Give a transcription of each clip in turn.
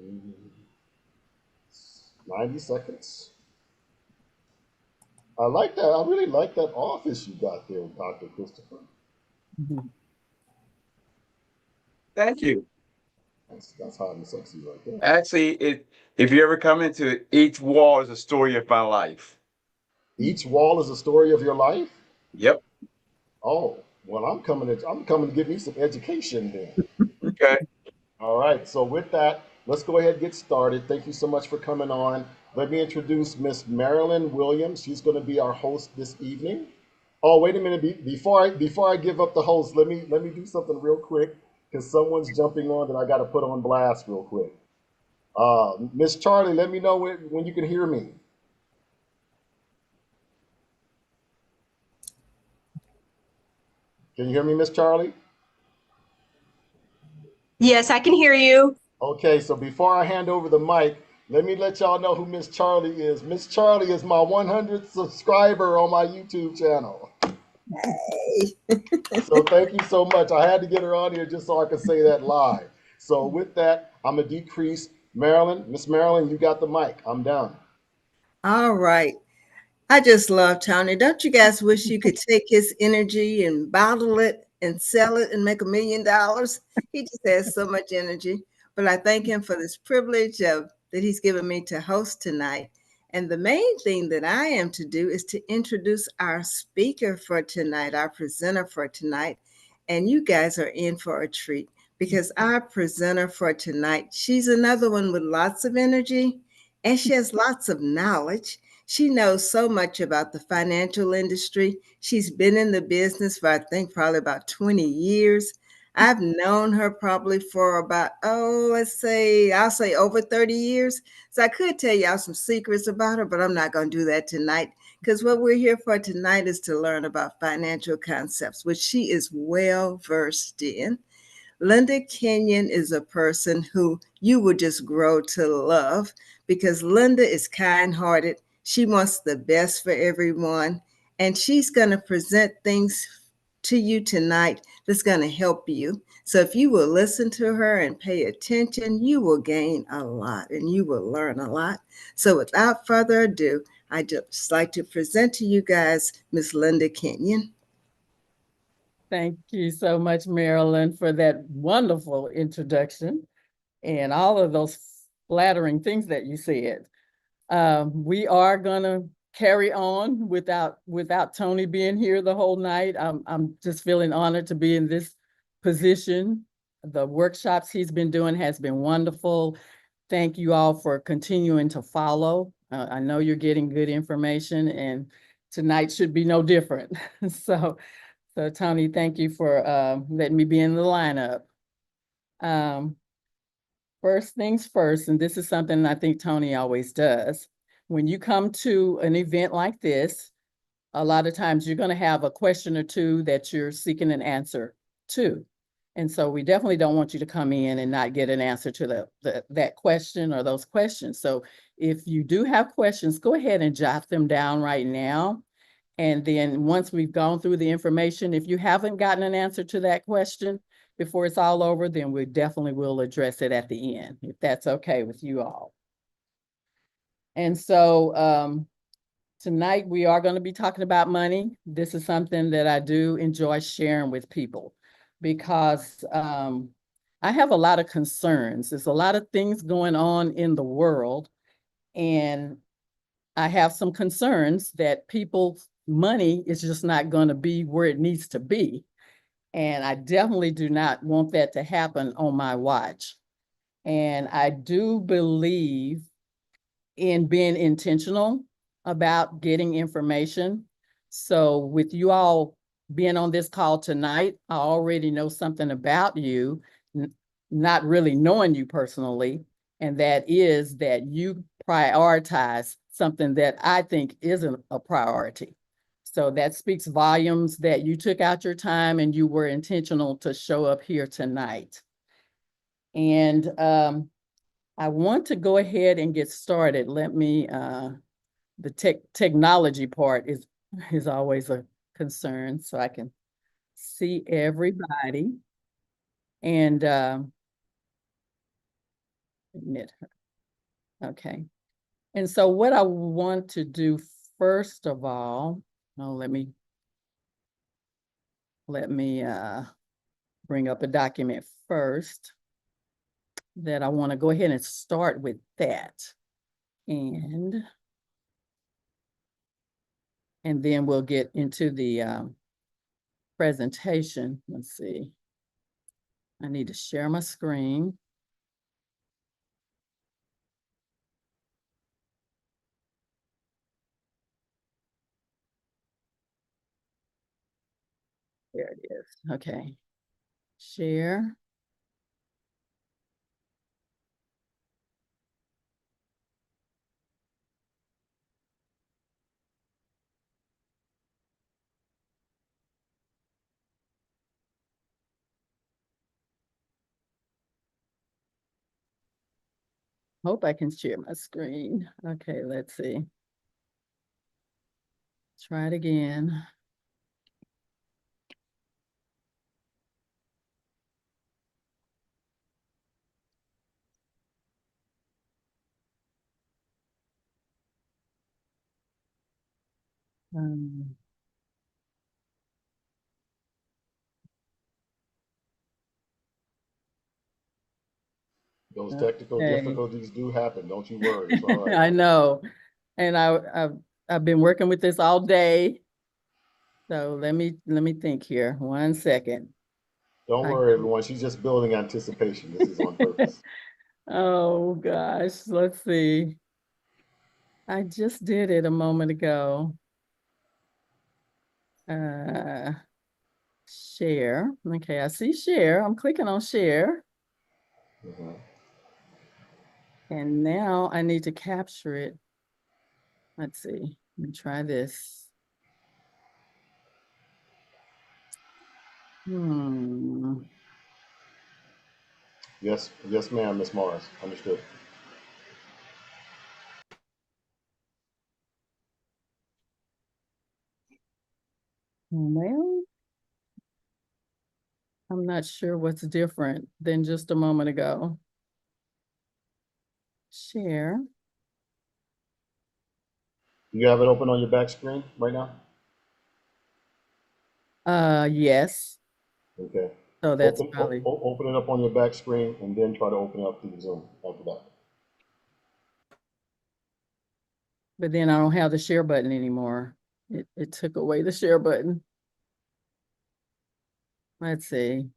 Mm, 90 seconds. I like that. I really like that office you got there, Dr. Christopher. Mhm. Thank you. That's hot and sexy right there. Actually, if you ever come into it, each wall is a story of my life. Each wall is a story of your life. Yep. Oh, well, I'm coming to get me some education then. Okay. All right. So with that, let's go ahead and get started. Thank you so much for coming on. Let me introduce Miss Marilyn Williams. She's going to be our host this evening. Oh, wait a minute. Before I give up the host, let me do something real quick because someone's jumping on that I got to put on blast real quick. Miss Charlie, let me know when you can hear me. Can you hear me, Miss Charlie? Yes, I can hear you. Okay, so before I hand over the mic, let me let y'all know who Miss Charlie is. Miss Charlie is my 100th subscriber on my YouTube channel. Hey. So thank you so much. I had to get her on here just so I could say that live. So with that, I'm gonna decrease Marilyn. Miss Marilyn, you got the mic. I'm done. All right. I just love Tony. Don't you guys wish you could take his energy and bottle it and sell it and make $1 million? He just has so much energy. But I thank him for this privilege of that he's given me to host tonight. And the main thing that I am to do is to introduce our speaker for tonight, our presenter for tonight. And you guys are in for a treat because our presenter for tonight, she's another one with lots of energy and she has lots of knowledge. She knows so much about the financial industry. She's been in the business for, I think, probably about 20 years. I've known her probably for about, I'll say over 30 years. So I could tell y'all some secrets about her, but I'm not going to do that tonight because what we're here for tonight is to learn about financial concepts, which she is well versed in. Linda Kinion is a person who you will just grow to love because Linda is kind hearted. She wants the best for everyone. And she's going to present things to you tonight that's going to help you. So if you will listen to her and pay attention, you will gain a lot and you will learn a lot. So without further ado, I just like to present to you guys Miss Linda Kenyon. Thank you so much, Marilyn, for that wonderful introduction and all of those flattering things that you said. We are gonna carry on without Tony being here the whole night. I'm just feeling honored to be in this position. The workshops he's been doing has been wonderful. Thank you all for continuing to follow. I know you're getting good information, and tonight should be no different. So, so Tony, thank you for letting me be in the lineup. Um, First things first, and this is something I think Tony always does. When you come to an event like this, a lot of times you're going to have a question or two that you're seeking an answer to. And so we definitely don't want you to come in and not get an answer to that question or those questions. So if you do have questions, go ahead and jot them down right now. And then once we've gone through the information, if you haven't gotten an answer to that question before it's all over, then we definitely will address it at the end, if that's okay with you all. And so tonight we are going to be talking about money. This is something that I do enjoy sharing with people because I have a lot of concerns. There's a lot of things going on in the world, and I have some concerns that people's money is just not going to be where it needs to be. And I definitely do not want that to happen on my watch. And I do believe in being intentional about getting information. So, with you all being on this call tonight, I already know something about you, not really knowing you personally. And that is that you prioritize something that I think isn't a priority. So that speaks volumes that you took out your time and you were intentional to show up here tonight. And I want to go ahead and get started. Let me, the technology part is always a concern, so I can see everybody. And admit her. Okay. And so what I want to do first of all, let me bring up a document first that I want to go ahead and start with that. And then we'll get into the presentation. Let's see. I need to share my screen. There it is. Okay. Share. Hope I can share my screen. Okay, let's see. Try it again. Those technical Okay. difficulties do happen. Don't you worry. It's all right. I know. And I've been working with this all day. So let me think here. 1 second. Don't worry, everyone. She's just building anticipation. This is on purpose. Oh gosh, let's see. I just did it a moment ago. Share. Okay, I see share. I'm clicking on share. Mm-hmm. And now I need to capture it. Let's see. Let me try this. Yes, ma'am, Miss Morris. Understood. Well, I'm not sure what's different than just a moment ago. Share. You have it open on your back screen right now? Yes. Okay. So that's probably. Open it up on your back screen and then try to open it up through Zoom after that. But then I don't have the share button anymore. It took away the share button. Let's see.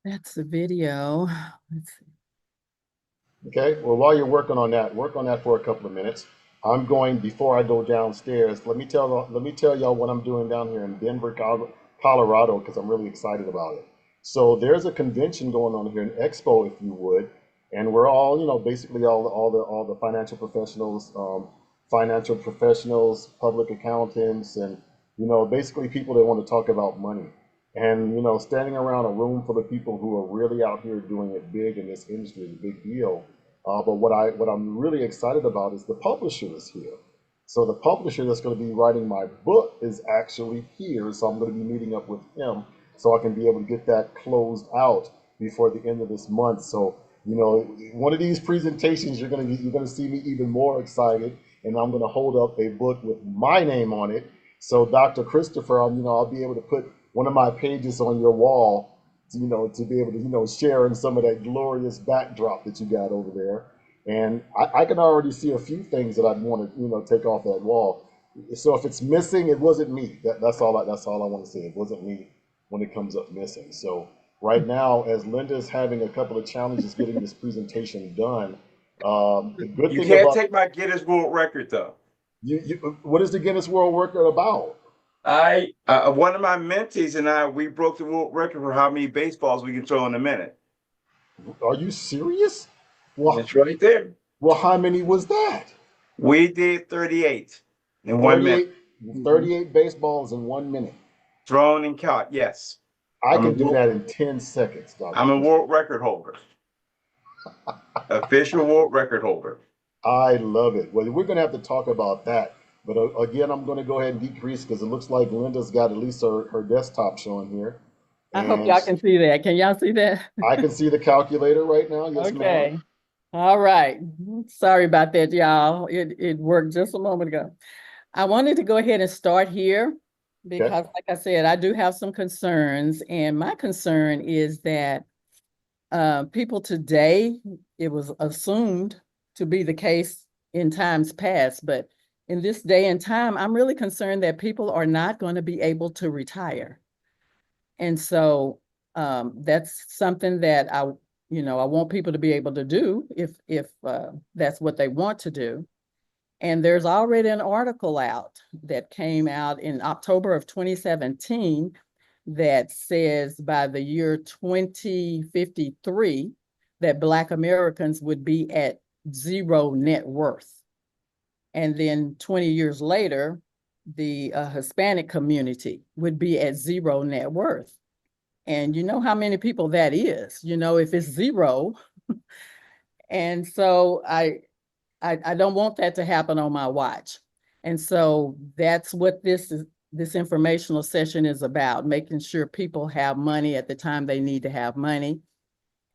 That's the video. Let's see. Okay, well, while you're working on that, work on that for a couple of minutes. I'm going, before I go downstairs, let me tell y'all what I'm doing down here in Denver, Colorado, because I'm really excited about it. So there's a convention going on here, an expo, if you would, and we're all, basically all the financial professionals, public accountants, and basically people that want to talk about money. And standing around a room full of people who are really out here doing it big in this industry is a big deal. But what I'm really excited about is the publisher is here. So the publisher that's going to be writing my book is actually here. So I'm going to be meeting up with him so I can be able to get that closed out before the end of this month. So one of these presentations you're going to see me even more excited, and I'm going to hold up a book with my name on it. So Dr. Christopher, I'll be able to put one of my pages on your wall, to be able to, share in some of that glorious backdrop that you got over there. And I can already see a few things that I'd want to, take off that wall. So if it's missing, it wasn't me. That's all I want to say. It wasn't me when it comes up missing. So right now, as Linda's having a couple of challenges getting this presentation done, the good You thing can't about take my Guinness World Record though. What is the Guinness World Record about? One of my mentees and we broke the world record for how many baseballs we can throw in a minute. Are you serious? Well, it's right there. Well, how many was that? We did 38 in 1 minute. 38 baseballs in 1 minute. Thrown and caught, yes. I could do that in 10 seconds, Dr. I'm a world record holder. Official world record holder. I love it. Well, we're going to have to talk about that But again, I'm going to go ahead and decrease because it looks like Linda's got at least her desktop showing here. I hope And y'all can see that. Can y'all see that? I can see the calculator right now. Yes, ma'am. Okay. All right. Sorry about that, y'all. It worked just a moment ago. I wanted to go ahead and start here because, like I said, I do have some concerns, and my concern is that people today, it was assumed to be the case in times past, but in this day and time, I'm really concerned that people are not going to be able to retire. And so that's something that I want people to be able to do if that's what they want to do. And there's already an article out that came out in October of 2017 that says by the year 2053 that Black Americans would be at zero net worth. And then 20 years later, the Hispanic community would be at zero net worth. And you know how many people that is, if it's zero. And so I don't want that to happen on my watch. And so that's what this informational session is about, making sure people have money at the time they need to have money.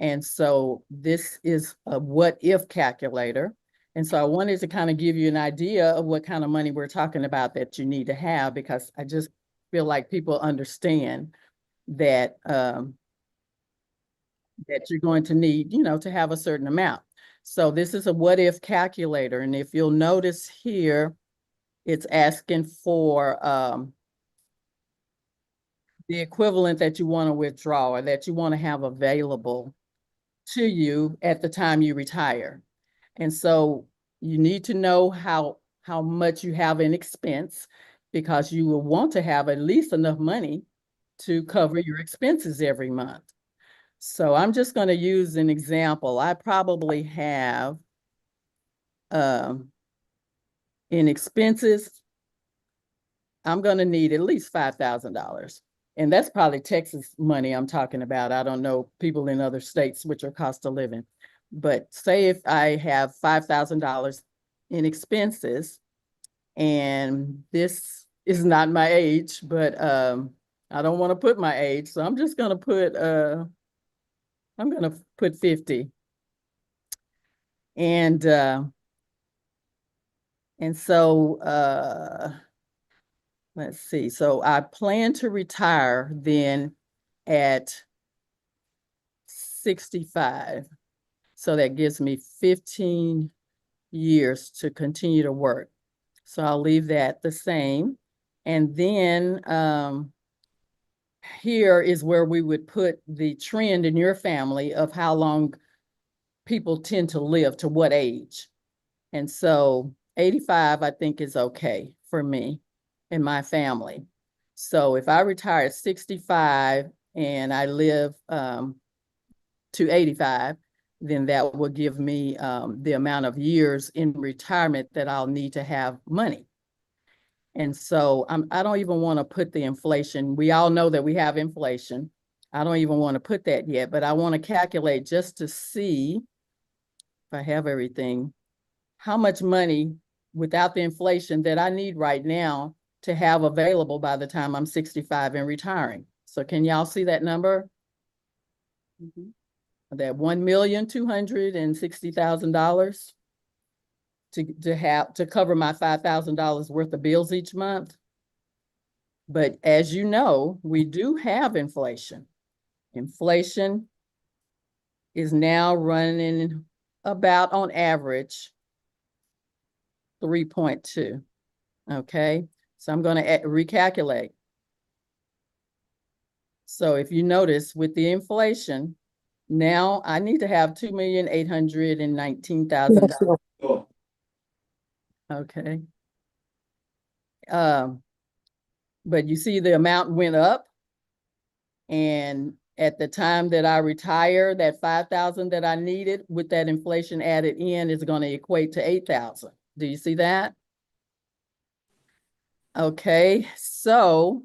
And so this is a what if calculator. And so I wanted to kind of give you an idea of what kind of money we're talking about that you need to have, because I just feel like people understand that that you're going to need, to have a certain amount. So this is a what if calculator. And if you'll notice here, it's asking for the equivalent that you want to withdraw or that you want to have available to you at the time you retire. And so you need to know how much you have in expense, because you will want to have at least enough money to cover your expenses every month. So I'm just going to use an example. I probably have in expenses, I'm going to need at least $5,000. And that's probably Texas money I'm talking about. I don't know people in other states, which are cost of living. But say if I have $5,000 in expenses, and this is not my age, but I don't want to put my age. So I'm just going to put, I'm going to put 50. And so let's see. So I plan to retire then at 65. So that gives me 15 years to continue to work. So I'll leave that the same. And then here is where we would put the trend in your family of how long people tend to live, to what age. And so 85, I think, is okay for me and my family. So if I retire at 65 and I live to 85, then that will give me the amount of years in retirement that I'll need to have money. And so I don't even want to put the inflation. We all know that we have inflation. I don't even want to put that yet, but I want to calculate just to see if I have everything, how much money without the inflation that I need right now to have available by the time I'm 65 and retiring. So can y'all see that number? Mm-hmm. That $1,260,000 to cover my $5,000 worth of bills each month. But as you know, we do have inflation. Inflation is now running about, on average, 3.2. Okay, so I'm going to recalculate. So if you notice with the inflation, now I need to have $2,819,000. Okay. But you see the amount went up, and at the time that I retire, that 5,000 that I needed with that inflation added in is going to equate to 8,000. Do you see that? Okay, so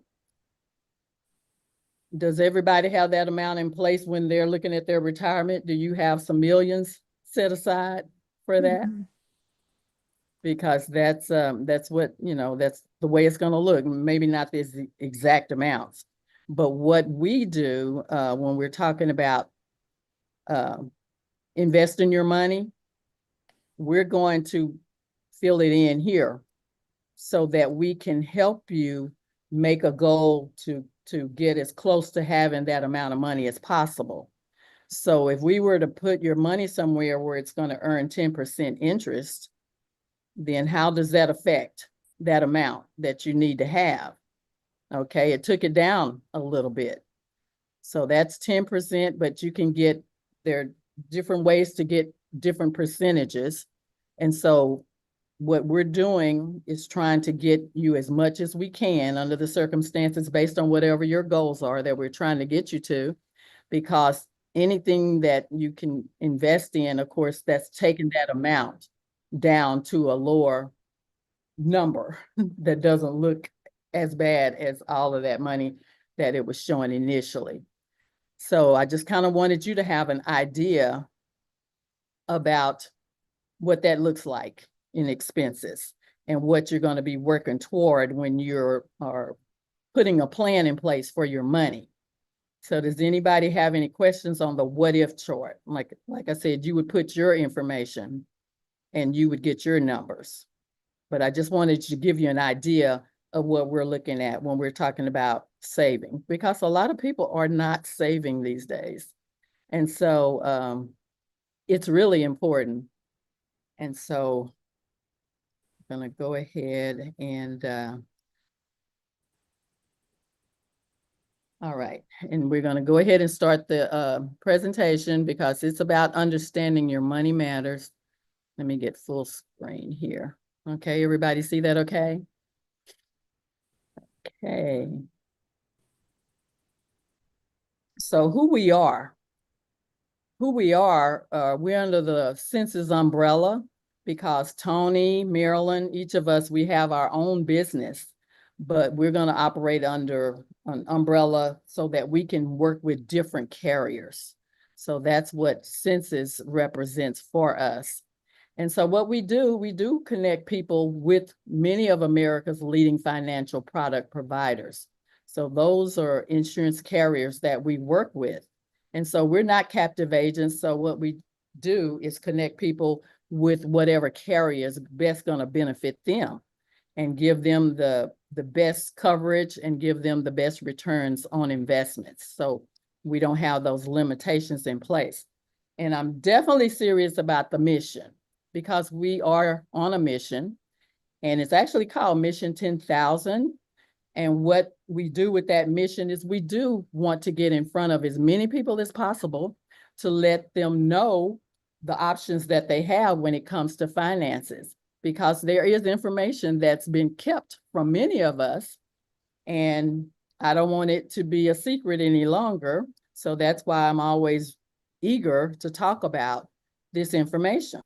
does everybody have that amount in place when they're looking at their retirement? Do you have some millions set aside for that? because that's what, that's the way it's going to look. Maybe not the exact amounts, but what we do when we're talking about investing your money, we're going to fill it in here so that we can help you make a goal to get as close to having that amount of money as possible. So if we were to put your money somewhere where it's going to earn 10% interest, then how does that affect that amount that you need to have? Okay, it took it down a little bit. So that's 10%, but you can get, there are different ways to get different percentages. And so what we're doing is trying to get you as much as we can under the circumstances based on whatever your goals are that we're trying to get you to, because anything that you can invest in, of course, that's taking that amount down to a lower number that doesn't look as bad as all of that money that it was showing initially. So I just kind of wanted you to have an idea about what that looks like in expenses and what you're going to be working toward when you're putting a plan in place for your money. So does anybody have any questions on the what if chart? Like I said, you would put your information and you would get your numbers. But I just wanted to give you an idea of what we're looking at when we're talking about saving, because a lot of people are not saving these days. And so it's really important. And so I'm going to go ahead and all right, and we're going to go ahead and start the presentation because it's about understanding your money matters. Let me get full screen here. Okay, everybody see that okay? Okay. So who we are, we're under the census umbrella because Tony, Marilyn, each of us, we have our own business, but we're going to operate under an umbrella so that we can work with different carriers. So that's what census represents for us. And so what we do connect people with many of America's leading financial product providers. So those are insurance carriers that we work with. And so we're not captive agents. So what we do is connect people with whatever carrier is best going to benefit them and give them the best coverage and give them the best returns on investments. So we don't have those limitations in place. And I'm definitely serious about the mission because we are on a mission, and it's actually called Mission 10,000. And what we do with that mission is we do want to get in front of as many people as possible to let them know the options that they have when it comes to finances, because there is information that's been kept from many of us, and I don't want it to be a secret any longer. So that's why I'm always eager to talk about this information.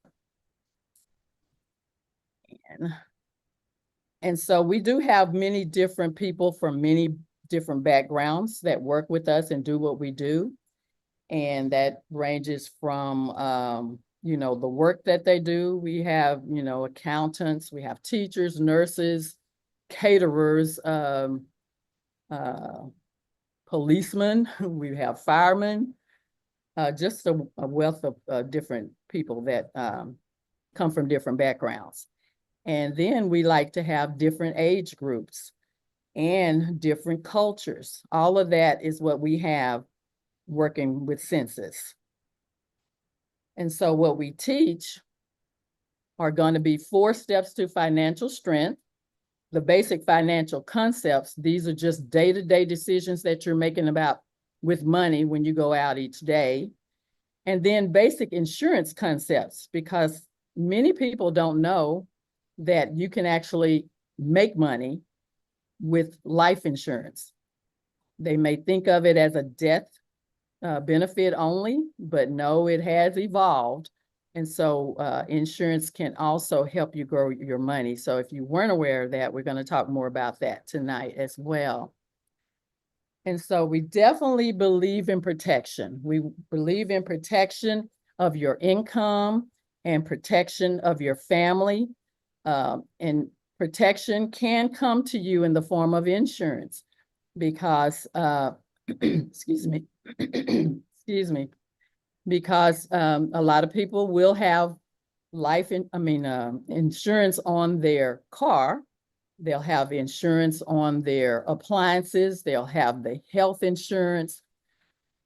And so we do have many different people from many different backgrounds that work with us and do what we do. And that ranges from, the work that they do. We have, accountants, we have teachers, nurses, caterers, policemen, we have firemen, just a wealth of different people that come from different backgrounds. And then we like to have different age groups and different cultures. All of that is what we have working with census. And so what we teach are going to be 4 steps to financial strength, the basic financial concepts. These are just day-to-day decisions that you're making about with money when you go out each day. And then basic insurance concepts, because many people don't know that you can actually make money with life insurance. They may think of it as a death benefit only, but no, it has evolved. And so insurance can also help you grow your money. So if you weren't aware of that, we're going to talk more about that tonight as well. And so we definitely believe in protection. We believe in protection of your income and protection of your family. And protection can come to you in the form of insurance because, excuse me, excuse me, because a lot of people will have insurance on their car. They'll have insurance on their appliances. They'll have the health insurance.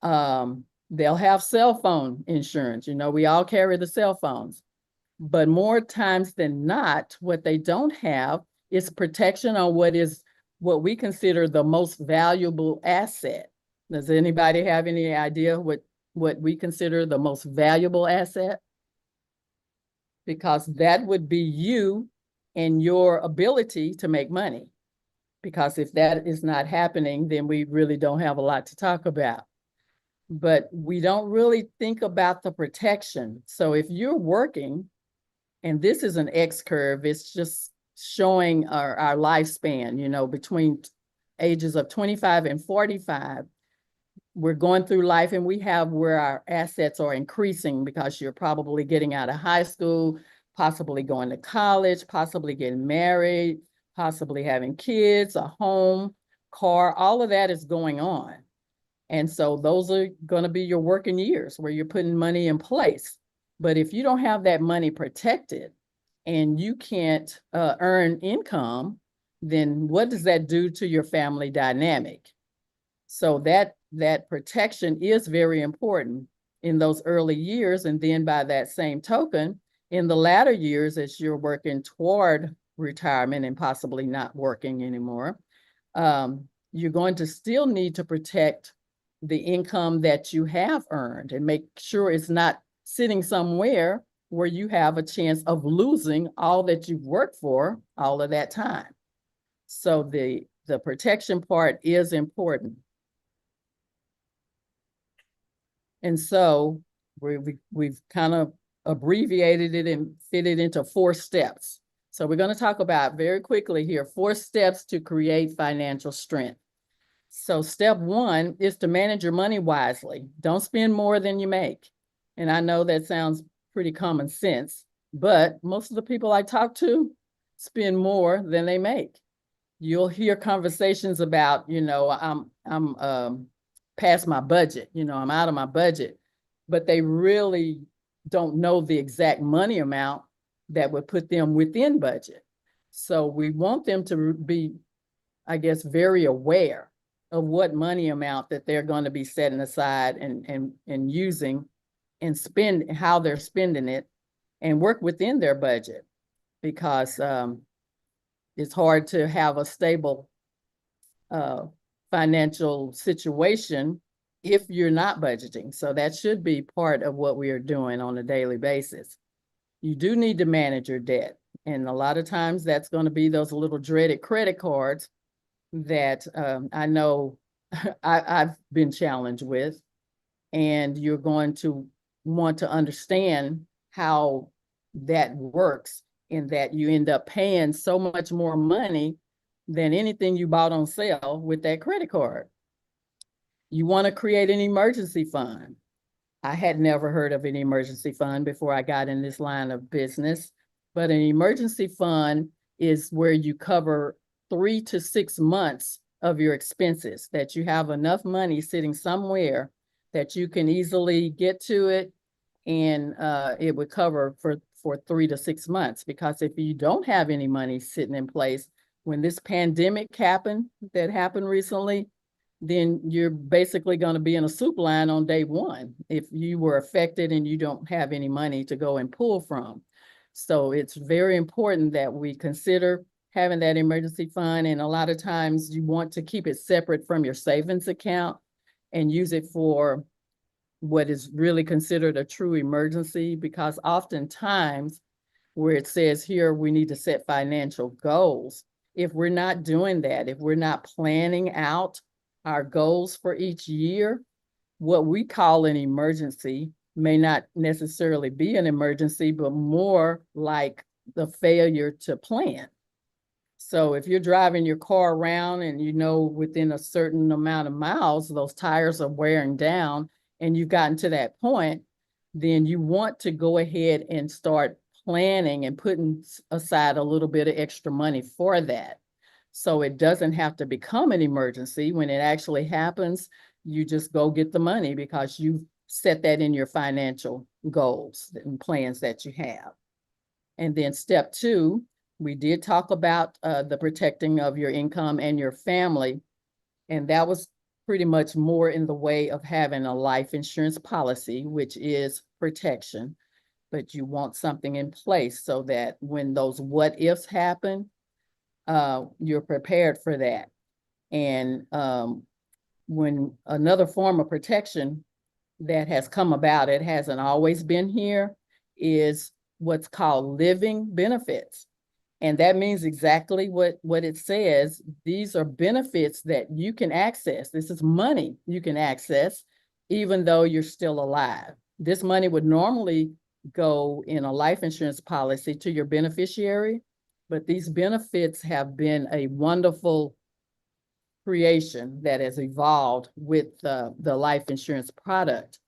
They'll have cell phone insurance. You know, we all carry the cell phones. But more times than not, what they don't have is protection on what we consider the most valuable asset. Does anybody have any idea what we consider the most valuable asset? Because that would be you and your ability to make money. Because if that is not happening, then we really don't have a lot to talk about. But we don't really think about the protection. So if you're working, and this is an X curve, it's just showing our lifespan, you know, between ages of 25 and 45, we're going through life and we have where our assets are increasing because you're probably getting out of high school, possibly going to college, possibly getting married, possibly having kids, a home, car, all of that is going on. And so those are going to be your working years where you're putting money in place. But if you don't have that money protected and you can't earn income, then what does that do to your family dynamic? So that protection is very important in those early years. And then by that same token, in the latter years, as you're working toward retirement and possibly not working anymore, you're going to still need to protect the income that you have earned and make sure it's not sitting somewhere where you have a chance of losing all that you've worked for all of that time. So the protection part is important. And so we've kind of abbreviated it and fit it into 4 steps. So we're going to talk about very quickly here, 4 steps to create financial strength. So step 1 is to manage your money wisely. Don't spend more than you make. And I know that sounds pretty common sense, but most of the people I talk to spend more than they make. You'll hear conversations about, you know, I'm past my budget, you know, I'm out of my budget, but they really don't know the exact money amount that would put them within budget. So we want them to be, I guess, very aware of what money amount that they're going to be setting aside and using and spend, how they're spending it, and work within their budget, because it's hard to have a stable financial situation if you're not budgeting. So that should be part of what we are doing on a daily basis. You do need to manage your debt. And a lot of times that's going to be those little dreaded credit cards that I know I've been challenged with. And you're going to want to understand how that works, in that you end up paying so much more money than anything you bought on sale with that credit card. You want to create an emergency fund. I had never heard of an emergency fund before I got in this line of business, but an emergency fund is where you cover 3 to 6 months of your expenses, that you have enough money sitting somewhere that you can easily get to it, and it would cover for 3 to 6 months. Because if you don't have any money sitting in place, when this pandemic happened recently, then you're basically going to be in a soup line on day 1 if you were affected and you don't have any money to go and pull from. So it's very important that we consider having that emergency fund. And a lot of times you want to keep it separate from your savings account and use it for what is really considered a true emergency, because oftentimes where it says here we need to set financial goals, if we're not doing that, if we're not planning out our goals for each year, what we call an emergency may not necessarily be an emergency, but more like the failure to plan. So if you're driving your car around and you know within a certain amount of miles, those tires are wearing down and you've gotten to that point, then you want to go ahead and start planning and putting aside a little bit of extra money for that. So it doesn't have to become an emergency. When it actually happens, you just go get the money because you set that in your financial goals and plans that you have. And then step 2, we did talk about the protecting of your income and your family. And that was pretty much more in the way of having a life insurance policy, which is protection. But you want something in place so that when those what ifs happen, you're prepared for that. And when another form of protection that has come about, it hasn't always been here, is what's called living benefits. And that means exactly what it says. These are benefits that you can access. This is money you can access even though you're still alive. This money would normally go in a life insurance policy to your beneficiary, but these benefits have been a wonderful creation that has evolved with the life insurance product.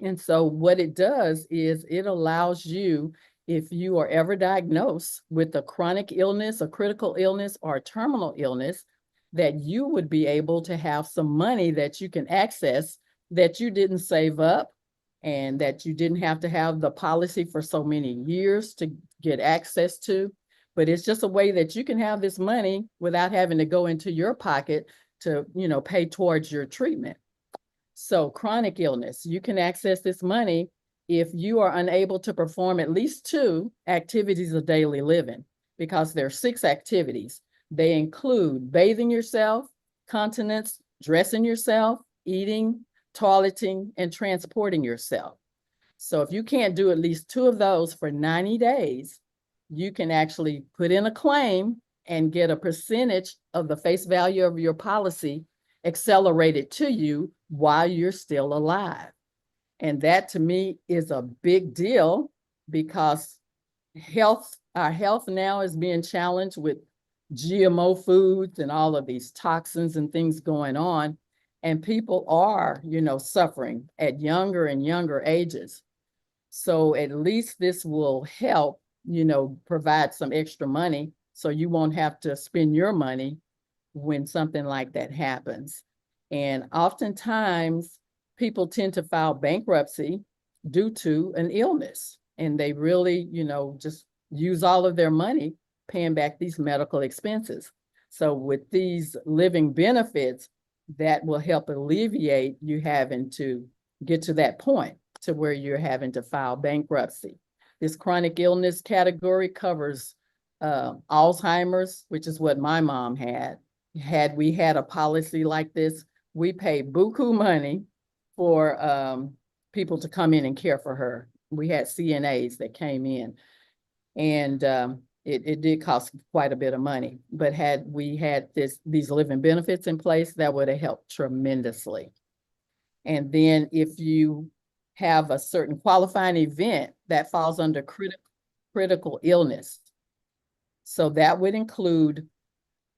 And so what it does is it allows you, if you are ever diagnosed with a chronic illness, a critical illness, or a terminal illness, that you would be able to have some money that you can access that you didn't save up and that you didn't have to have the policy for so many years to get access to. But it's just a way that you can have this money without having to go into your pocket to, pay towards your treatment. So chronic illness, you can access this money if you are unable to perform at least 2 activities of daily living, because there are 6 activities. They include bathing yourself, continence, dressing yourself, eating, toileting, and transporting yourself. So if you can't do at least 2 of those for 90 days, you can actually put in a claim and get a percentage of the face value of your policy accelerated to you while you're still alive. And that to me is a big deal because our health now is being challenged with GMO foods and all of these toxins and things going on. And people are, suffering at younger and younger ages. So at least this will help, provide some extra money so you won't have to spend your money when something like that happens. And oftentimes people tend to file bankruptcy due to an illness, and they really, just use all of their money paying back these medical expenses. So with these living benefits, that will help alleviate you having to get to that point to where you're having to file bankruptcy. This chronic illness category covers Alzheimer's, which is what my mom had. Had we had a policy like this, we paid buku money for people to come in and care for her. We had CNAs that came in, and it did cost quite a bit of money. But had we had these living benefits in place, that would have helped tremendously. And then if you have a certain qualifying event that falls under critical illness, so that would include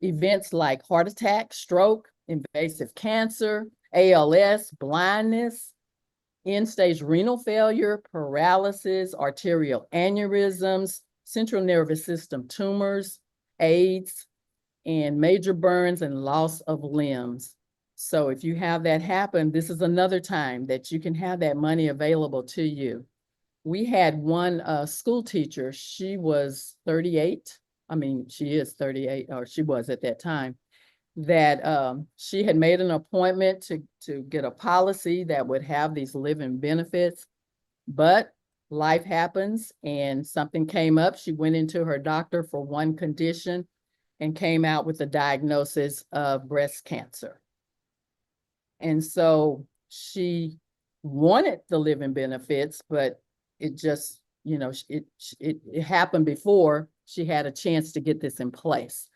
events like heart attack, stroke, invasive cancer, ALS, blindness, end-stage renal failure, paralysis, arterial aneurysms, central nervous system tumors, AIDS, and major burns and loss of limbs. So if you have that happen, this is another time that you can have that money available to you. We had one school teacher, she was 38. I mean, she is 38, or she was at that time, that she had made an appointment to get a policy that would have these living benefits, but life happens and something came up. She went into her doctor for one condition and came out with a diagnosis of breast cancer. And so she wanted the living benefits, but it just, it happened before she had a chance to get this in place.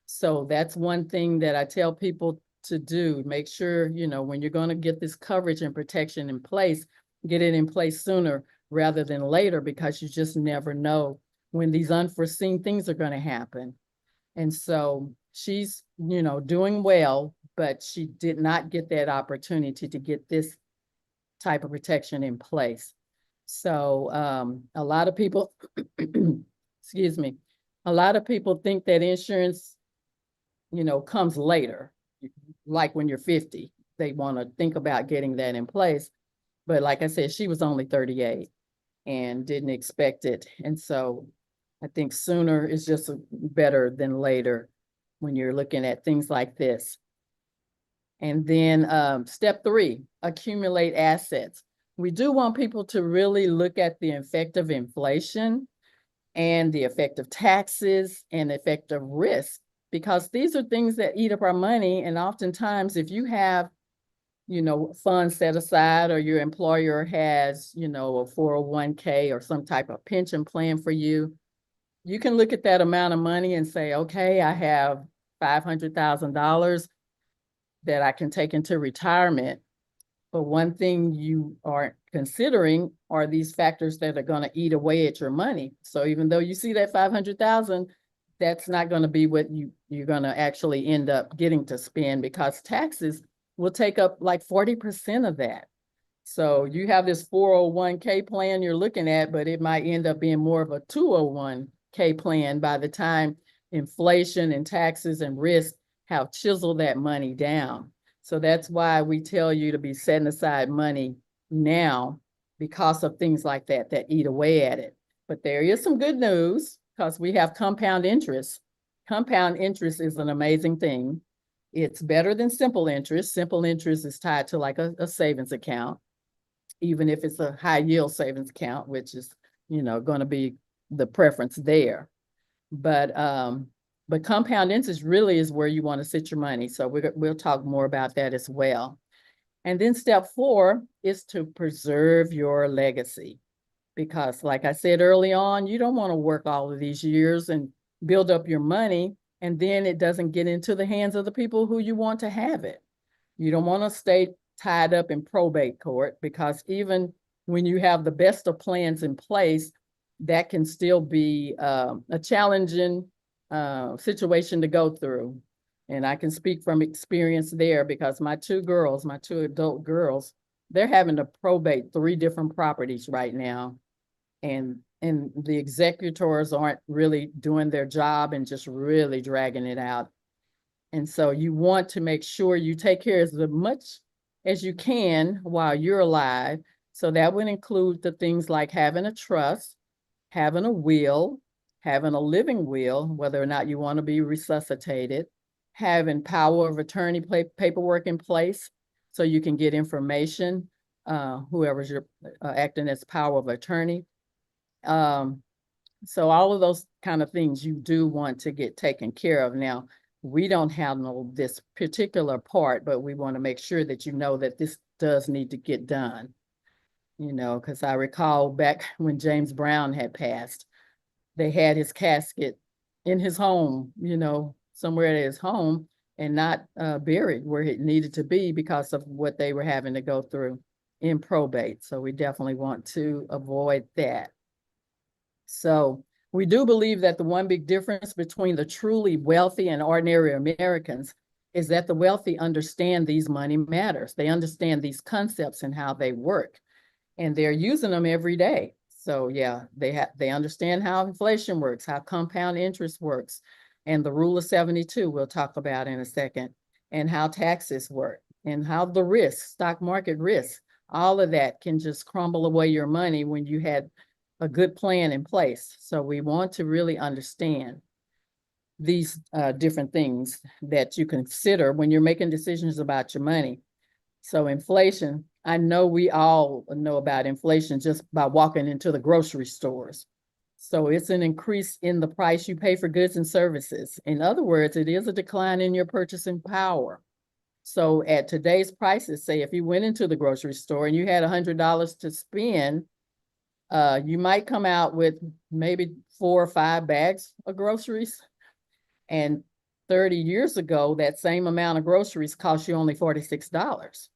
So that's one thing that I tell people to do. Make sure, when you're going to get this coverage and protection in place, get it in place sooner rather than later, because you just never know when these unforeseen things are going to happen. And so she's, doing well, but she did not get that opportunity to get this type of protection in place. So a lot of people, excuse me, a lot of people think that insurance, comes later, like when you're 50. They want to think about getting that in place. But like I said, she was only 38 and didn't expect it. And so I think sooner is just better than later when you're looking at things like this. And then step 3, accumulate assets. We do want people to really look at the effect of inflation and the effect of taxes and the effect of risk, because these are things that eat up our money. And oftentimes if you have, funds set aside, or your employer has, a 401k or some type of pension plan for you, you can look at that amount of money and say, okay, I have $500,000 that I can take into retirement. But one thing you aren't considering are these factors that are going to eat away at your money. So even though you see that 500,000, that's not going to be what you're going to actually end up getting to spend, because taxes will take up like 40% of that. So you have this 401k plan you're looking at, but it might end up being more of a 201k plan by the time inflation and taxes and risk have chiseled that money down. So that's why we tell you to be setting aside money now, because of things like that that eat away at it. But there is some good news, because we have compound interest. Compound interest is an amazing thing. It's better than simple interest. Simple interest is tied to like a savings account, even if it's a high yield savings account, which is, going to be the preference there. But compound interest really is where you want to sit your money. So we'll talk more about that as well. And then step 4 is to preserve your legacy. Because like I said early on, you don't want to work all of these years and build up your money, and then it doesn't get into the hands of the people who you want to have it. You don't want to stay tied up in probate court, because even when you have the best of plans in place, that can still be a challenging situation to go through. And I can speak from experience there, because my two adult girls, they're having to probate 3 different properties right now. And the executors aren't really doing their job and just really dragging it out. And so you want to make sure you take care of as much as you can while you're alive. So that would include the things like having a trust, having a will, having a living will, whether or not you want to be resuscitated, having power of attorney paperwork in place so you can get information, whoever's you're acting as power of attorney. So all of those kind of things you do want to get taken care of. Now, we don't handle this particular part, but we want to make sure that you know that this does need to get done. Because I recall back when James Brown had passed, they had his casket in his home, somewhere at his home, and not buried where it needed to be because of what they were having to go through in probate. So we definitely want to avoid that. So we do believe that the one big difference between the truly wealthy and ordinary Americans is that the wealthy understand these money matters. They understand these concepts and how they work, and they're using them every day. So yeah, they understand how inflation works, how compound interest works, and the rule of 72 we'll talk about in a second, and how taxes work, and how the risk, stock market risk, all of that can just crumble away your money when you had a good plan in place. So we want to really understand these different things that you consider when you're making decisions about your money. So inflation, I know we all know about inflation just by walking into the grocery stores. So it's an increase in the price you pay for goods and services. In other words, it is a decline in your purchasing power. So at today's prices, say if you went into the grocery store and you had $100 to spend, you might come out with maybe 4 or 5 bags of groceries. And 30 years ago, that same amount of groceries cost you only $46.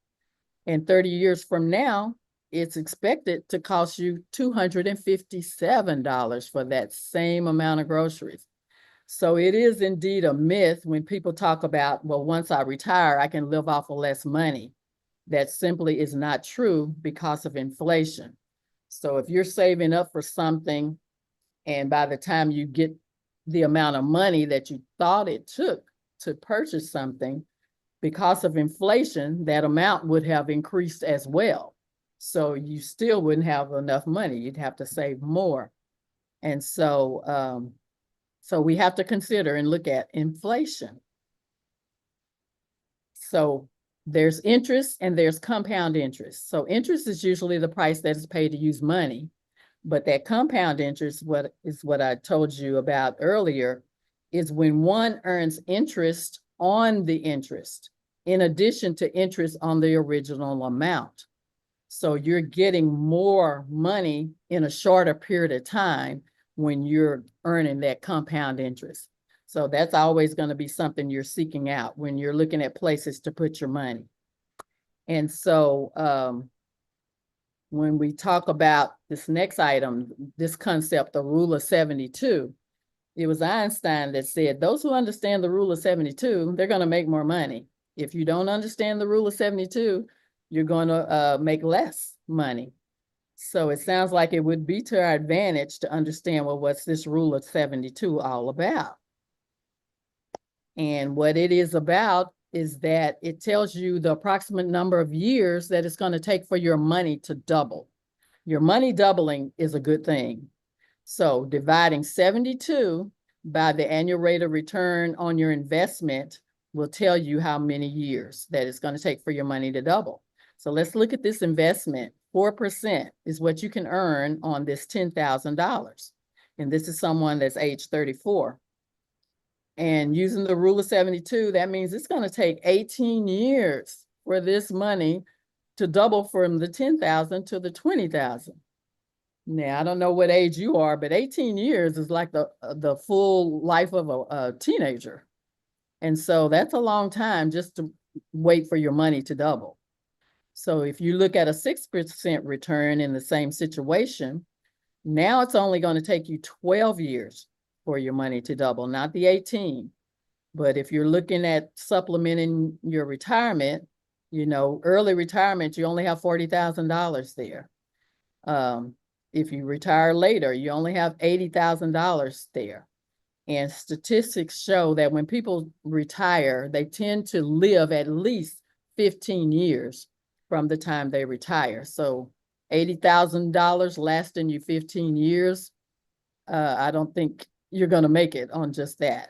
And 30 years from now, it's expected to cost you $257 for that same amount of groceries. So it is indeed a myth when people talk about, well, once I retire, I can live off of less money. That simply is not true because of inflation. So if you're saving up for something, and by the time you get the amount of money that you thought it took to purchase something, because of inflation, that amount would have increased as well. So you still wouldn't have enough money. You'd have to save more. And so, so we have to consider and look at inflation. So there's interest and there's compound interest. So interest is usually the price that is paid to use money. But that compound interest, what I told you about earlier, is when one earns interest on the interest, in addition to interest on the original amount. So you're getting more money in a shorter period of time when you're earning that compound interest. So that's always going to be something you're seeking out when you're looking at places to put your money. And so, when we talk about this next item, this concept, the rule of 72, it was Einstein that said, those who understand the rule of 72, they're going to make more money. If you don't understand the rule of 72, you're going to make less money. So it sounds like it would be to our advantage to understand, well, what's this rule of 72 all about? And what it is about is that it tells you the approximate number of years that it's going to take for your money to double. Your money doubling is a good thing. So dividing 72 by the annual rate of return on your investment will tell you how many years that it's going to take for your money to double. So let's look at this investment. 4% is what you can earn on this $10,000. And this is someone that's age 34. And using the rule of 72, that means it's going to take 18 years for this money to double from the 10,000 to the 20,000. Now, I don't know what age you are, but 18 years is like the full life of a teenager. And so that's a long time just to wait for your money to double. So if you look at a 6% return in the same situation, now it's only going to take you 12 years for your money to double, not the 18. But if you're looking at supplementing your retirement, you know, early retirement, you only have $40,000 there. If you retire later, you only have $80,000 there. And statistics show that when people retire, they tend to live at least 15 years from the time they retire. So $80,000 lasting you 15 years, I don't think you're going to make it on just that.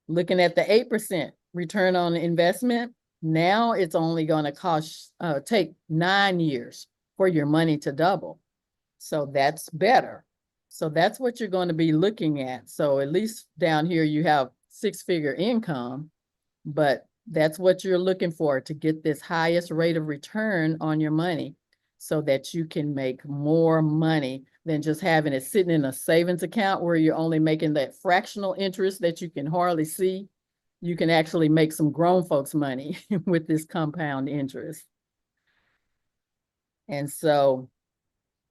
Looking at the 8% return on investment, now it's only going to take 9 years for your money to double. So that's better. So that's what you're going to be looking at. So at least down here you have 6-figure income, but that's what you're looking for to get this highest rate of return on your money so that you can make more money than just having it sitting in a savings account where you're only making that fractional interest that you can hardly see. You can actually make some grown folks money with this compound interest. And so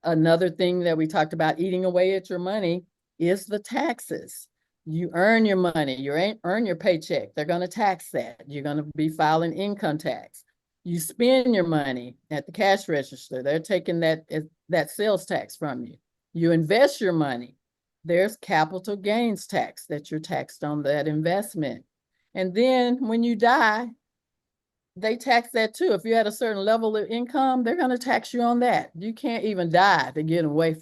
another thing that we talked about eating away at your money is the taxes. You earn your money, you earn your paycheck. They're going to tax that. You're going to be filing income tax. You spend your money at the cash register. They're taking that sales tax from you. You invest your money. There's capital gains tax that you're taxed on that investment. And then when you die, they tax that too. If you had a certain level of income, they're going to tax you on that. You can't even die to get away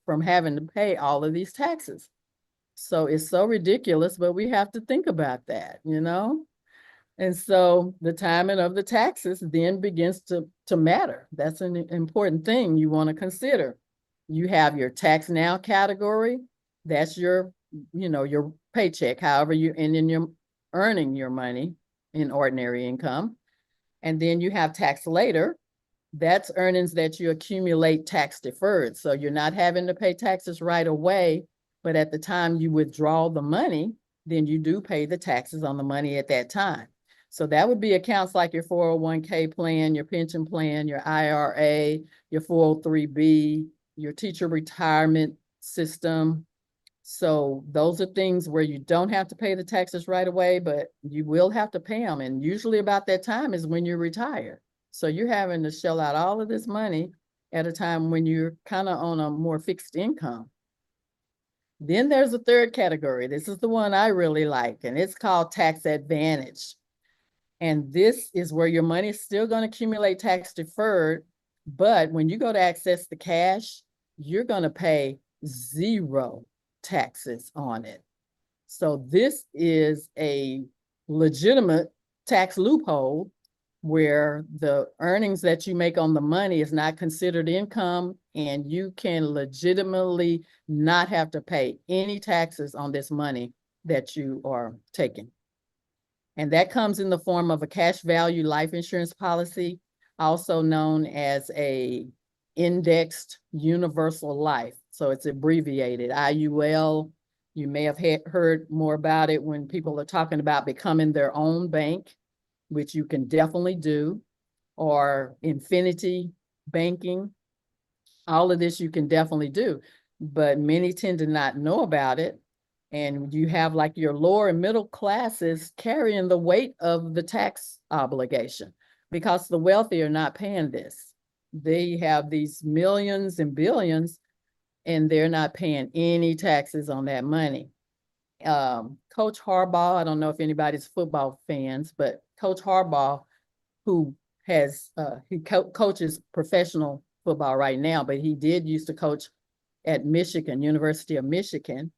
from having to pay all of these taxes. So it's so ridiculous, but we have to think about that, you know? And so the timing of the taxes then begins to matter. That's an important thing you want to consider. You have your tax now category. That's your, you know, your paycheck, however and then you're earning your money in ordinary income. And then you have tax later. That's earnings that you accumulate tax deferred. So you're not having to pay taxes right away, but at the time you withdraw the money, then you do pay the taxes on the money at that time. So that would be accounts like your 401k plan, your pension plan, your IRA, your 403b, your teacher retirement system. So those are things where you don't have to pay the taxes right away, but you will have to pay them. And usually about that time is when you retire. So you're having to shell out all of this money at a time when you're kind of on a more fixed income. Then there's a third category. This is the one I really like, and it's called tax advantage. And this is where your money is still going to accumulate tax deferred, but when you go to access the cash, you're going to pay 0 taxes on it. So this is a legitimate tax loophole where the earnings that you make on the money is not considered income, and you can legitimately not have to pay any taxes on this money that you are taking. And that comes in the form of a cash value life insurance policy, also known as a indexed universal life. So it's abbreviated IUL. You may have heard more about it when people are talking about becoming their own bank, which you can definitely do, or infinity banking. All of this you can definitely do, but many tend to not know about it. And you have like your lower and middle classes carrying the weight of the tax obligation because the wealthy are not paying this. They have these millions and billions and they're not paying any taxes on that money. Coach Harbaugh, I don't know if anybody's football fans, but Coach Harbaugh, who has, coaches professional football right now, but he did used to coach at Michigan, University of Michigan.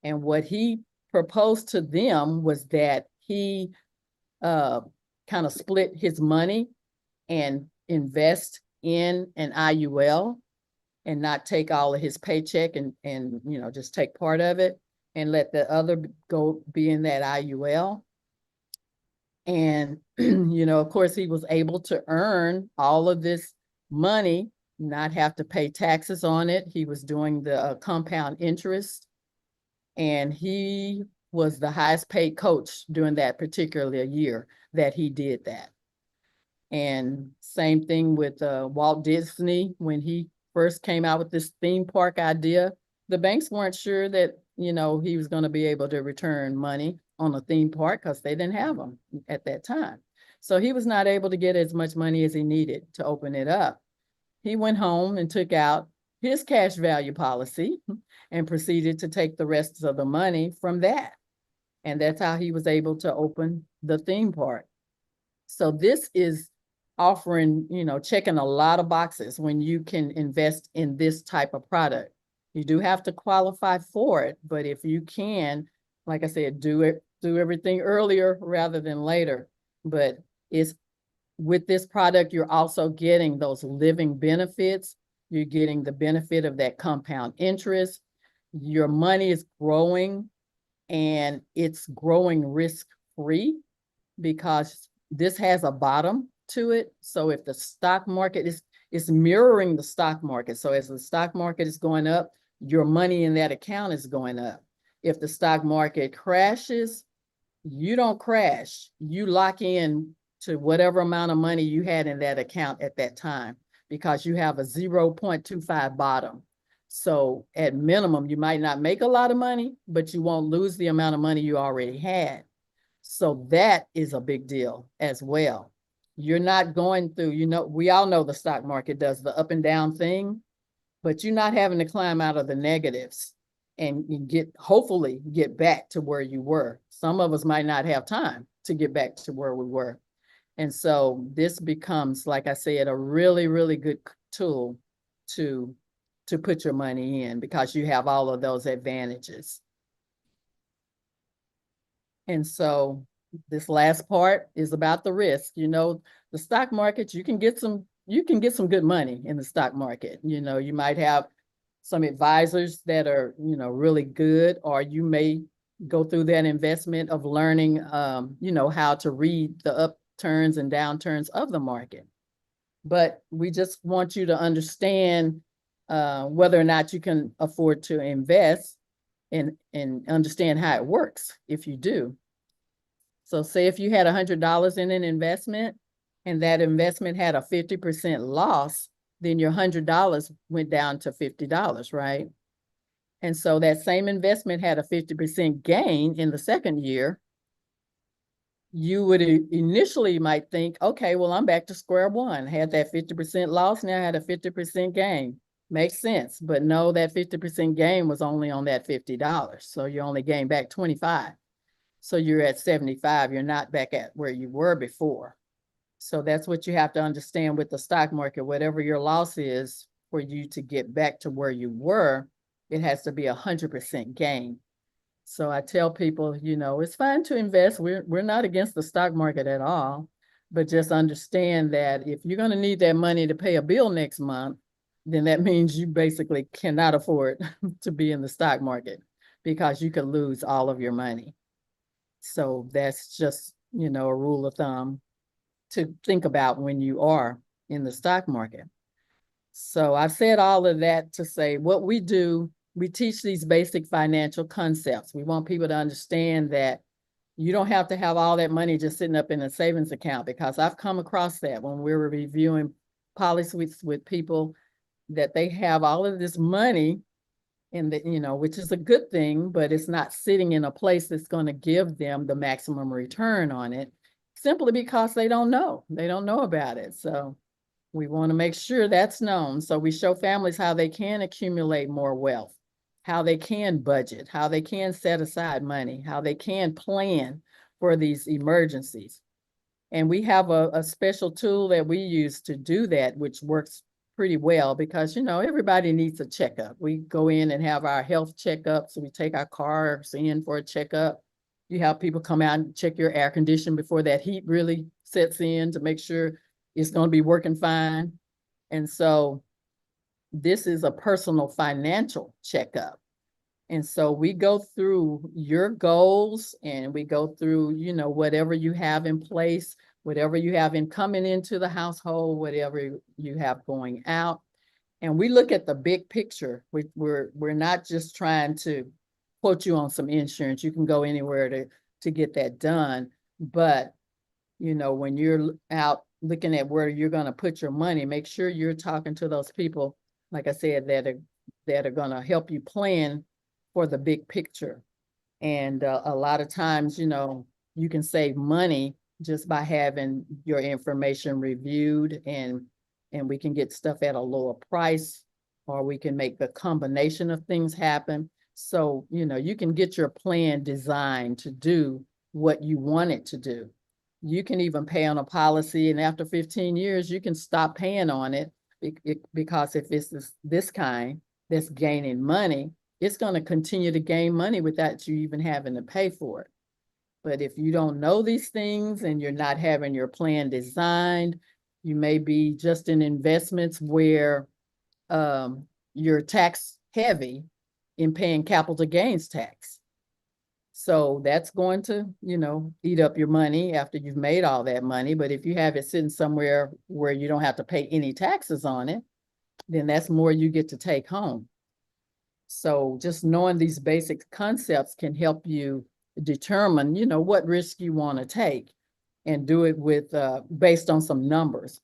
And what he proposed to them was that he kind of split his money and invest in an IUL and not take all of his paycheck and you know, just take part of it and let the other go be in that IUL. And, you know, of course, he was able to earn all of this money, not have to pay taxes on it. He was doing the compound interest. And he was the highest paid coach during that particular year that he did that. And same thing with Walt Disney. When he first came out with this theme park idea, the banks weren't sure that, you know, he was going to be able to return money on a theme park because they didn't have them at that time. So he was not able to get as much money as he needed to open it up. He went home and took out his cash value policy and proceeded to take the rest of the money from that. And that's how he was able to open the theme park. So this is offering, you know, checking a lot of boxes when you can invest in this type of product. You do have to qualify for it, but if you can, like I said, do everything earlier rather than later. But it's with this product, you're also getting those living benefits. You're getting the benefit of that compound interest. Your money is growing and it's growing risk-free because this has a bottom to it. So if the stock market is mirroring the stock market. So as the stock market is going up, your money in that account is going up. If the stock market crashes, you don't crash. You lock in to whatever amount of money you had in that account at that time because you have a 0.25 bottom. So at minimum, you might not make a lot of money, but you won't lose the amount of money you already had. So that is a big deal as well. You're not going through, you know, we all know the stock market does the up and down thing, but you're not having to climb out of the negatives and you hopefully get back to where you were. Some of us might not have time to get back to where we were. And so this becomes, like I said, a really, really good tool to put your money in because you have all of those advantages. And so this last part is about the risk. You know, the stock market, you can get some good money in the stock market. You know, you might have some advisors that are, you know, really good, or you may go through that investment of learning, you know, how to read the upturns and downturns of the market. But we just want you to understand whether or not you can afford to invest and understand how it works if you do. So say if you had $100 in an investment and that investment had a 50% loss, then your $100 went down to $50, right? And so that same investment had a 50% gain in the second year. you would initially might think, okay, well, I'm back to square one. Had that 50% loss, now I had a 50% gain. Makes sense. But no, that 50% gain was only on that $50. So you only gained back 25. So you're at 75. You're not back at where you were before. So that's what you have to understand with the stock market. Whatever your loss is, for you to get back to where you were, it has to be 100% gain. So I tell people, it's fine to invest. We're not against the stock market at all, but just understand that if you're going to need that money to pay a bill next month, then that means you basically cannot afford to be in the stock market because you could lose all of your money. So that's just, a rule of thumb to think about when you are in the stock market. So I've said all of that to say what we do, we teach these basic financial concepts. We want people to understand that you don't have to have all that money just sitting up in a savings account, because I've come across that when we were reviewing policies with people, that they have all of this money and that, which is a good thing, but it's not sitting in a place that's going to give them the maximum return on it, simply because they don't know about it. So we want to make sure that's known. So we show families how they can accumulate more wealth, how they can budget, how they can set aside money, how they can plan for these emergencies. And we have a special tool that we use to do that, which works pretty well because, everybody needs a checkup. We go in and have our health checkups. So we take our cars in for a checkup. You have people come out and check your air conditioning before that heat really sets in to make sure it's going to be working fine. And so this is a personal financial checkup. And so we go through your goals and we go through, whatever you have in place, whatever you have in coming into the household, whatever you have going out. And we look at the big picture. We're not just trying to quote you on some insurance. You can go anywhere to get that done. But, when you're out looking at where you're going to put your money, make sure you're talking to those people, like I said, that are going to help you plan for the big picture. And a lot of times, you can save money just by having your information reviewed, and we can get stuff at a lower price, or we can make the combination of things happen. So, you can get your plan designed to do what you want it to do. You can even pay on a policy, and after 15 years, you can stop paying on it because if it's this kind that's gaining money, it's going to continue to gain money without you even having to pay for it. But if you don't know these things and you're not having your plan designed, you may be just in investments where you're tax heavy in paying capital gains tax. So that's going to, eat up your money after you've made all that money. But if you have it sitting somewhere where you don't have to pay any taxes on it, then that's more you get to take home. So just knowing these basic concepts can help you determine, what risk you want to take and do it with based on some numbers.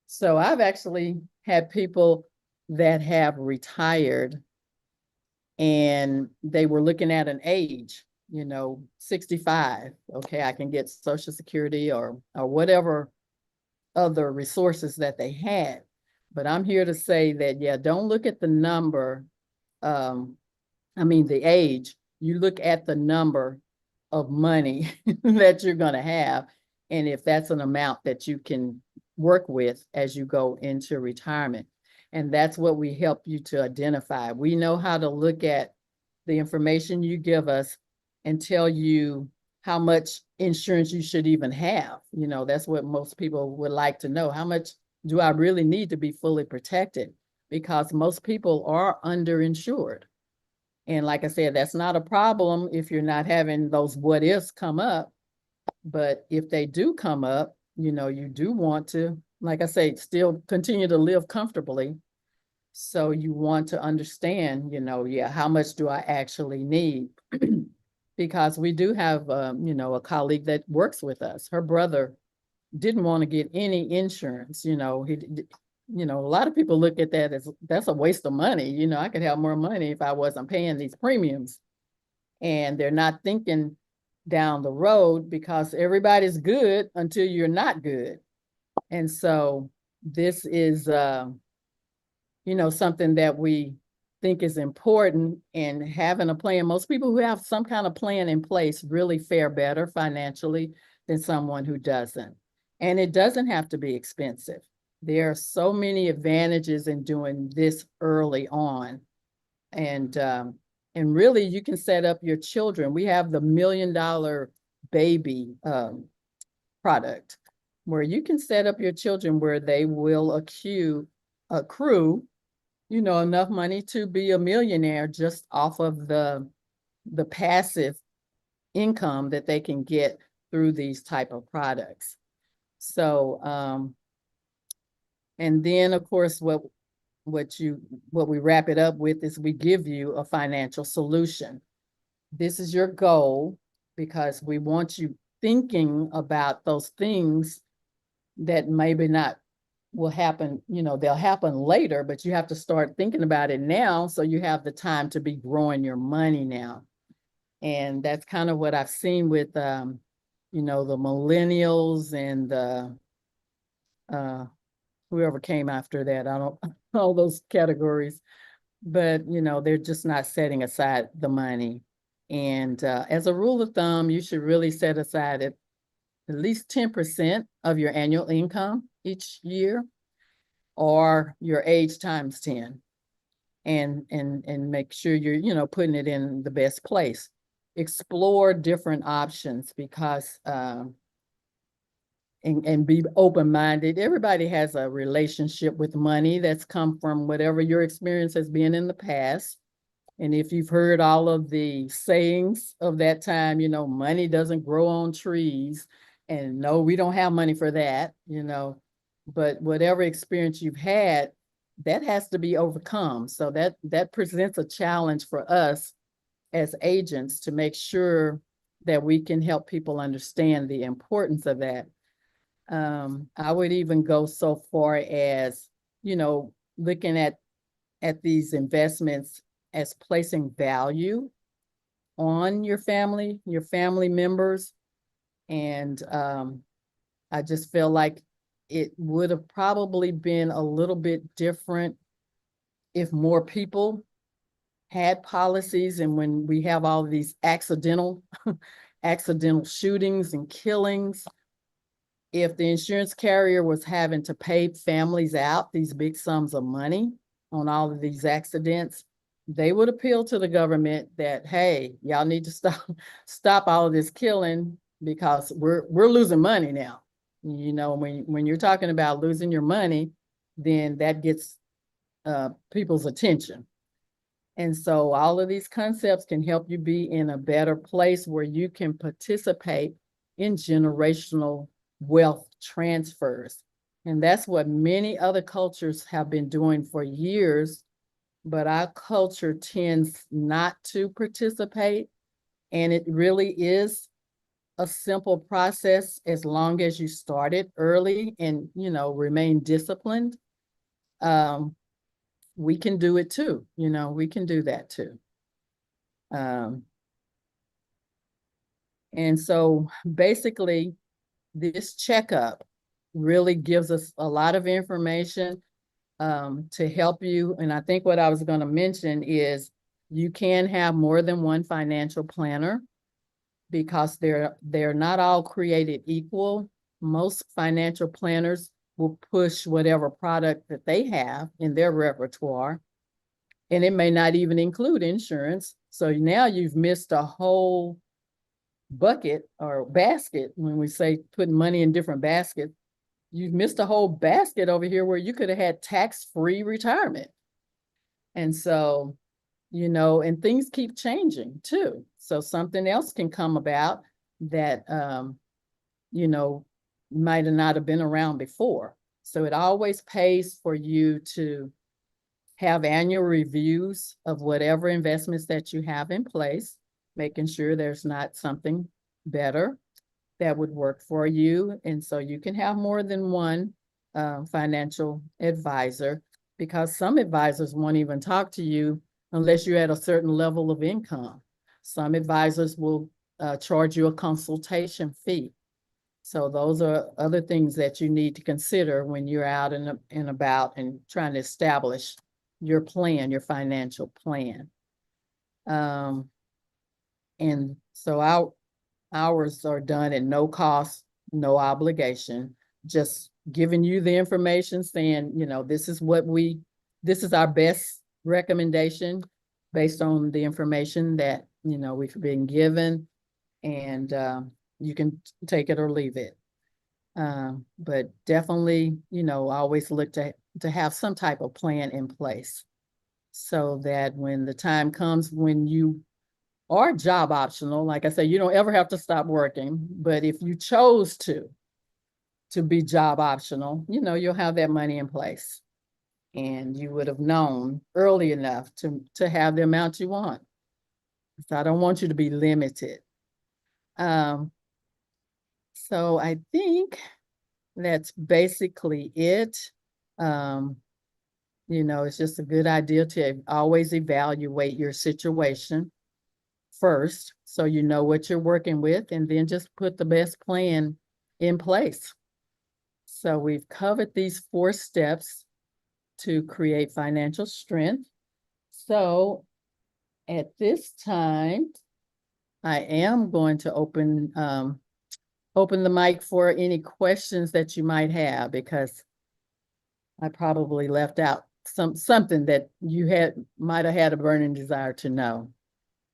So I've actually had people that have retired and they were looking at an age, 65. Okay, I can get Social Security or whatever other resources that they had. But I'm here to say that, don't look at the number. The age. You look at the number of money that you're going to have, and if that's an amount that you can work with as you go into retirement. And that's what we help you to identify. We know how to look at the information you give us and tell you how much insurance you should even have. That's what most people would like to know. How much do I really need to be fully protected? Because most people are underinsured. And like I said, that's not a problem if you're not having those what ifs come up. But if they do come up, you do want to, like I say, still continue to live comfortably. So you want to understand, how much do I actually need? Because we do have, a colleague that works with us. Her brother didn't want to get any insurance. A lot of people look at that as that's a waste of money. I could have more money if I wasn't paying these premiums. And they're not thinking down the road, because everybody's good until you're not good. And so this is, something that we think is important, and having a plan. Most people who have some kind of plan in place really fare better financially than someone who doesn't. And it doesn't have to be expensive. There are so many advantages in doing this early on. And really you can set up your children. We have the $1 million baby product, where you can set up your children where they will accrue enough money to be a millionaire just off of the passive income that they can get through these type of products. So, and then of course, what we wrap it up with is we give you a financial solution. This is your goal, because we want you thinking about those things that maybe not will happen, they'll happen later, but you have to start thinking about it now, so you have the time to be growing your money now. And that's kind of what I've seen with, the millennials and whoever came after that. I don't all those categories, but they're just not setting aside the money. And as a rule of thumb, you should really set aside at least 10% of your annual income each year, or your age times 10, and make sure you're putting it in the best place. Explore different options, because and be open-minded. Everybody has a relationship with money that's come from whatever your experience has been in the past. And if you've heard all of the sayings of that time, money doesn't grow on trees, and no, we don't have money for that, but whatever experience you've had, that has to be overcome. So that presents a challenge for us as agents to make sure that we can help people understand the importance of that. I would even go so far as, looking at these investments as placing value on your family members. And I just feel like it would have probably been a little bit different if more people had policies. And when we have all of these accidental shootings and killings, if the insurance carrier was having to pay families out these big sums of money on all of these accidents, they would appeal to the government that, hey, y'all need to stop all of this killing, because we're losing money now. When you're talking about losing your money, then that gets people's attention. And so all of these concepts can help you be in a better place where you can participate in generational wealth transfers. And that's what many other cultures have been doing for years, but our culture tends not to participate. And it really is a simple process, as long as you start it early and, remain disciplined. We can do it too. We can do that too. And so basically, this checkup really gives us a lot of information to help you. And I think what I was going to mention is you can have more than one financial planner, because they're not all created equal. Most financial planners will push whatever product that they have in their repertoire, and it may not even include insurance. So now you've missed a whole bucket or basket. When we say putting money in different baskets, you've missed a whole basket over here where you could have had tax-free retirement. And so, and things keep changing too. So something else can come about that, might not have been around before. So it always pays for you to have annual reviews of whatever investments that you have in place, making sure there's not something better that would work for you. And so you can have more than one financial advisor, because some advisors won't even talk to you unless you're at a certain level of income. Some advisors will charge you a consultation fee. So those are other things that you need to consider when you're out and about and trying to establish your plan, your financial plan. And so ours are done at no cost, no obligation, just giving you the information saying, this is our best recommendation based on the information that, we've been given, and you can take it or leave it. But definitely, always look to have some type of plan in place so that when the time comes when you are job optional, like I said, you don't ever have to stop working, but if you chose to be job optional, you'll have that money in place and you would have known early enough to have the amount you want. So I don't want you to be limited. So I think that's basically it. It's just a good idea to always evaluate your situation first, so you know what you're working with, and then just put the best plan in place. So we've covered these 4 steps to create financial strength. So at this time, I am going to open the mic for any questions that you might have, because I probably left out something that you might have had a burning desire to know.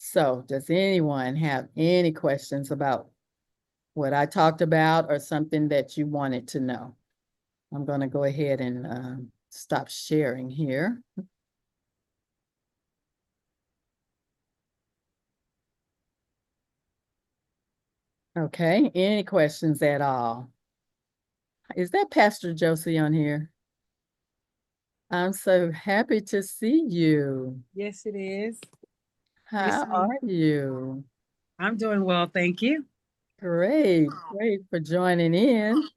So does anyone have any questions about what I talked about or something that you wanted to know? I'm going to go ahead and stop sharing here. Okay, any questions at all? Is that Pastor Josie on here? I'm so happy to see you. Yes, it is. How are you? I'm doing well, thank you. Great for joining in.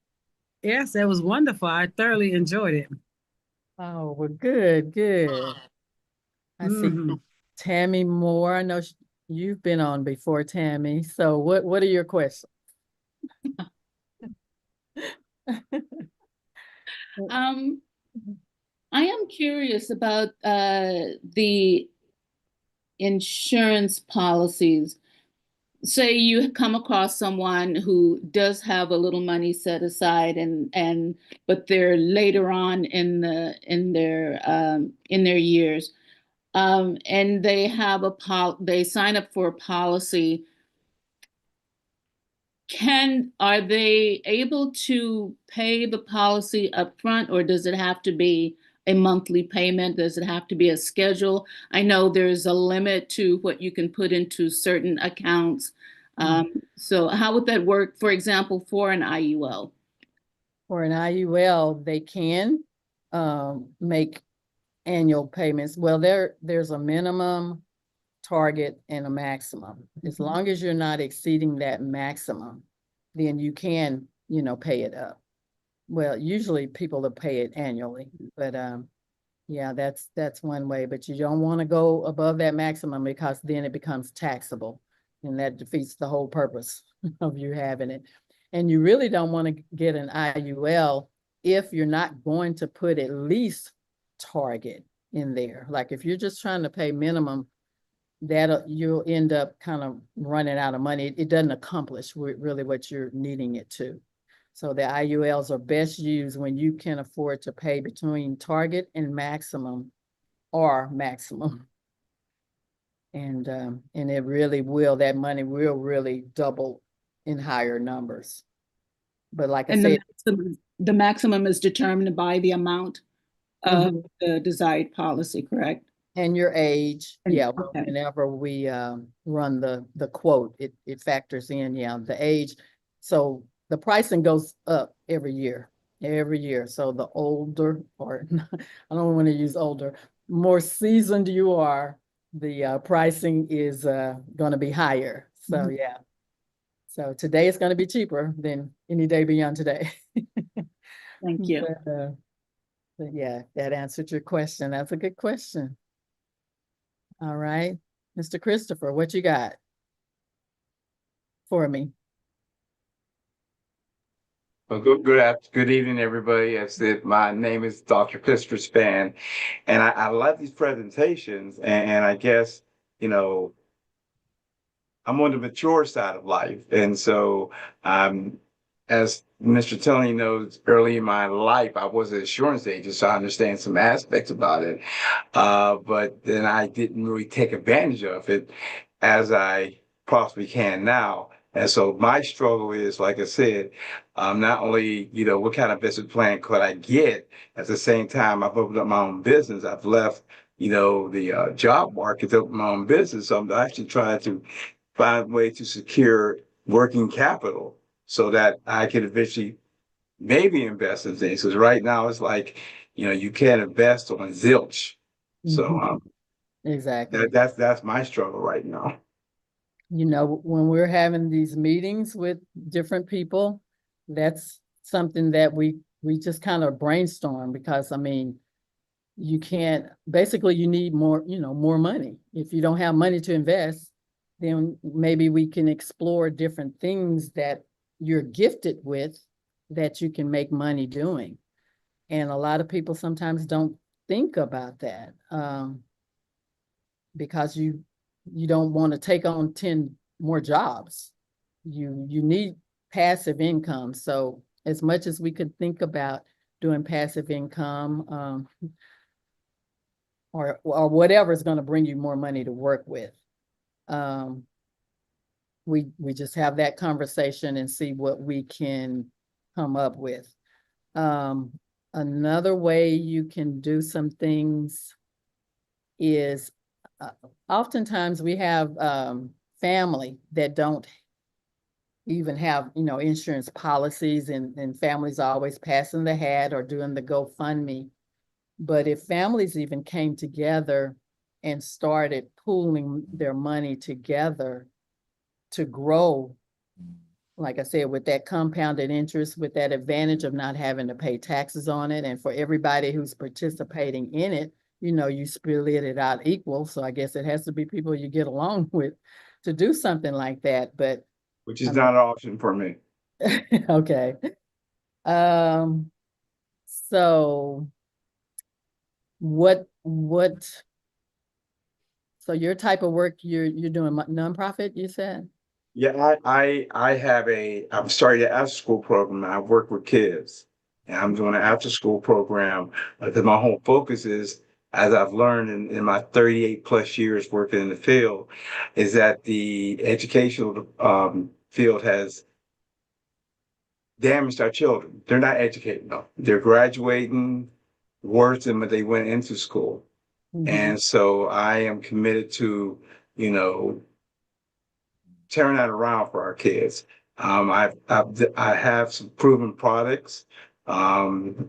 Yes, that was wonderful. I thoroughly enjoyed it. Oh, well, good. I see Tammy Moore. I know you've been on before, Tammy. So what are your questions? I am curious about the insurance policies. Say you come across someone who does have a little money set aside, but they're later on in their years, and they have they sign up for a policy. Are they able to pay the policy up front, or does it have to be a monthly payment? Does it have to be a schedule? I know there's a limit to what you can put into certain accounts. So how would that work, for example, for an IUL? For an IUL, they can make annual payments. Well, there's a minimum target and a maximum. As long as you're not exceeding that maximum, then you can, pay it up. Well, usually people will pay it annually, but yeah, that's one way. But you don't want to go above that maximum, because then it becomes taxable, and that defeats the whole purpose of you having it. And you really don't want to get an IUL if you're not going to put at least target in there. Like if you're just trying to pay minimum, that you'll end up kind of running out of money. It doesn't accomplish really what you're needing it to. So the IULs are best used when you can afford to pay between target and maximum, or maximum. And it really will, that money will really double in higher numbers. But like I said, the maximum is determined by the amount of the desired policy, correct? And your age. Yeah, okay. Whenever we run the quote, it factors in, the age. So the pricing goes up every year. So the older, or I don't want to use older, more seasoned you are, the pricing is going to be higher. So yeah. So today it's going to be cheaper than any day beyond today. Thank you. But yeah, that answered your question. That's a good question. All right, Mr. Christopher, what you got? for me. Well, good evening, everybody. As said, my name is Dr. Christopher Span, and I love these presentations. And I guess, you know, I'm on the mature side of life. And so, as Mr. Tony knows, early in my life, I was an insurance agent, so I understand some aspects about it. But then I didn't really take advantage of it as I possibly can now. And so my struggle is, like I said, not only, what kind of business plan could I get? At the same time, I've opened up my own business. I've left, the job market to open my own business. So I'm actually trying to find a way to secure working capital so that I can eventually maybe invest in things. Because right now it's like, you can't invest on zilch. So Exactly. that's my struggle right now. When we're having these meetings with different people, that's something that we just kind of brainstorm, because I mean, you can't, basically you need more, more money. If you don't have money to invest, then maybe we can explore different things that you're gifted with that you can make money doing. And a lot of people sometimes don't think about that, because you don't want to take on 10 more jobs. You need passive income. So as much as we could think about doing passive income, or whatever is going to bring you more money to work with, we just have that conversation and see what we can come up with. Another way you can do some things is, oftentimes we have family that don't even have, insurance policies, and families are always passing the hat or doing the GoFundMe. But if families even came together and started pooling their money together to grow, like I said, with that compounded interest, with that advantage of not having to pay taxes on it, and for everybody who's participating in it, you split it out equal. So I guess it has to be people you get along with to do something like that. But Which is not an option for me. okay. So so your type of work, you're doing nonprofit, you said? Yeah, I'm starting an after school program. I work with kids, and I'm doing an after school program because my whole focus is, as I've learned in my 38 plus years working in the field, is that the educational field has damaged our children. They're not educated enough. They're graduating worse than when they went into school. And so I am committed to, turn that around for our kids. I have some proven products,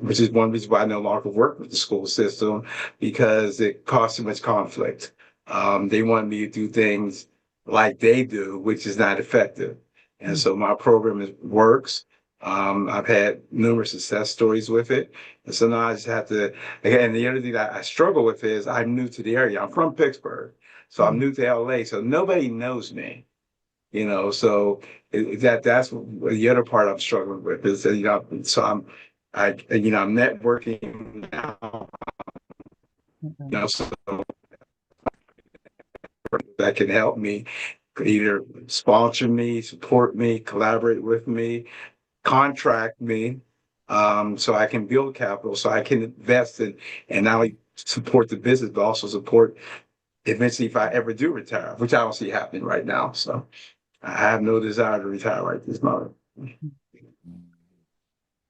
which is one reason why I no longer work with the school system, because it caused too much conflict. They want me to do things like they do, which is not effective. And so my program works. I've had numerous success stories with it. And so now I just have to, again, the other thing that I struggle with is I'm new to the area. I'm from Pittsburgh, so I'm new to LA, so nobody knows me. So that's the other part I'm struggling with is, so I'm networking now, so that can help me either sponsor me, support me, collaborate with me, contract me, so I can build capital, so I can invest in and not only support the business, but also support eventually if I ever do retire, which I don't see happening right now. So I have no desire to retire right this moment.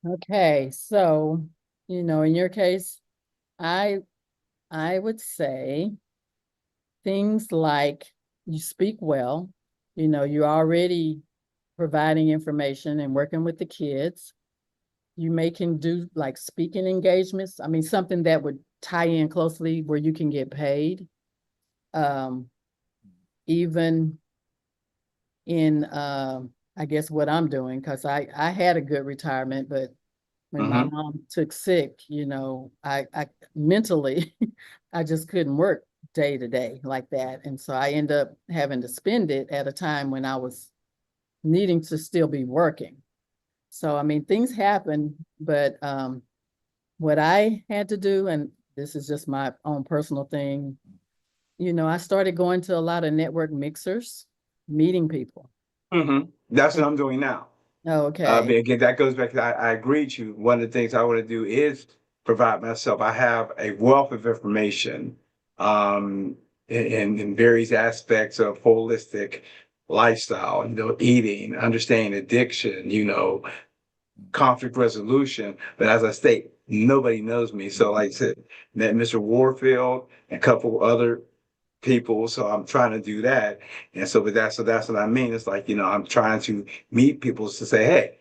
Okay, so, in your case, I would say things like you speak well, you're already providing information and working with the kids. You can do like speaking engagements. I mean, something that would tie in closely where you can get paid. Even in, I guess what I'm doing, because I had a good retirement, but when my mom took sick, I mentally, I just couldn't work day to day like that. And so I ended up having to spend it at a time when I was needing to still be working. So, I mean, things happen, but what I had to do, and this is just my own personal thing, you know, I started going to a lot of network mixers, meeting people. That's what I'm doing now. Okay. But again, that goes back to, I agree with you. One of the things I want to do is provide myself. I have a wealth of information in various aspects of holistic lifestyle, you know, eating, understanding addiction, you know, conflict resolution. But as I state, nobody knows me. So like I said, met Mr. Warfield and a couple other people. So I'm trying to do that. And so that's what I mean. It's like, you know, I'm trying to meet people to say, hey,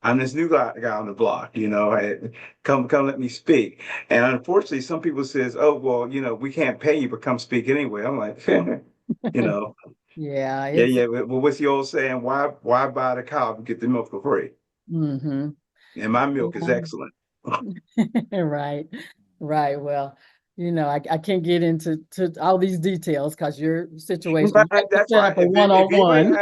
I'm this new guy on the block, you know, hey, come let me speak. And unfortunately, some people says, oh, well, you know, we can't pay you, but come speak anyway. I'm like, you know, Yeah, yeah. Well, what's the old saying? Why buy the cow if you get the milk for free? Mm-hmm. And my milk is excellent. Right, right. Well, you know, I can't get into all these details because your situation, you have to That's set right. up a If anybody one-on-one.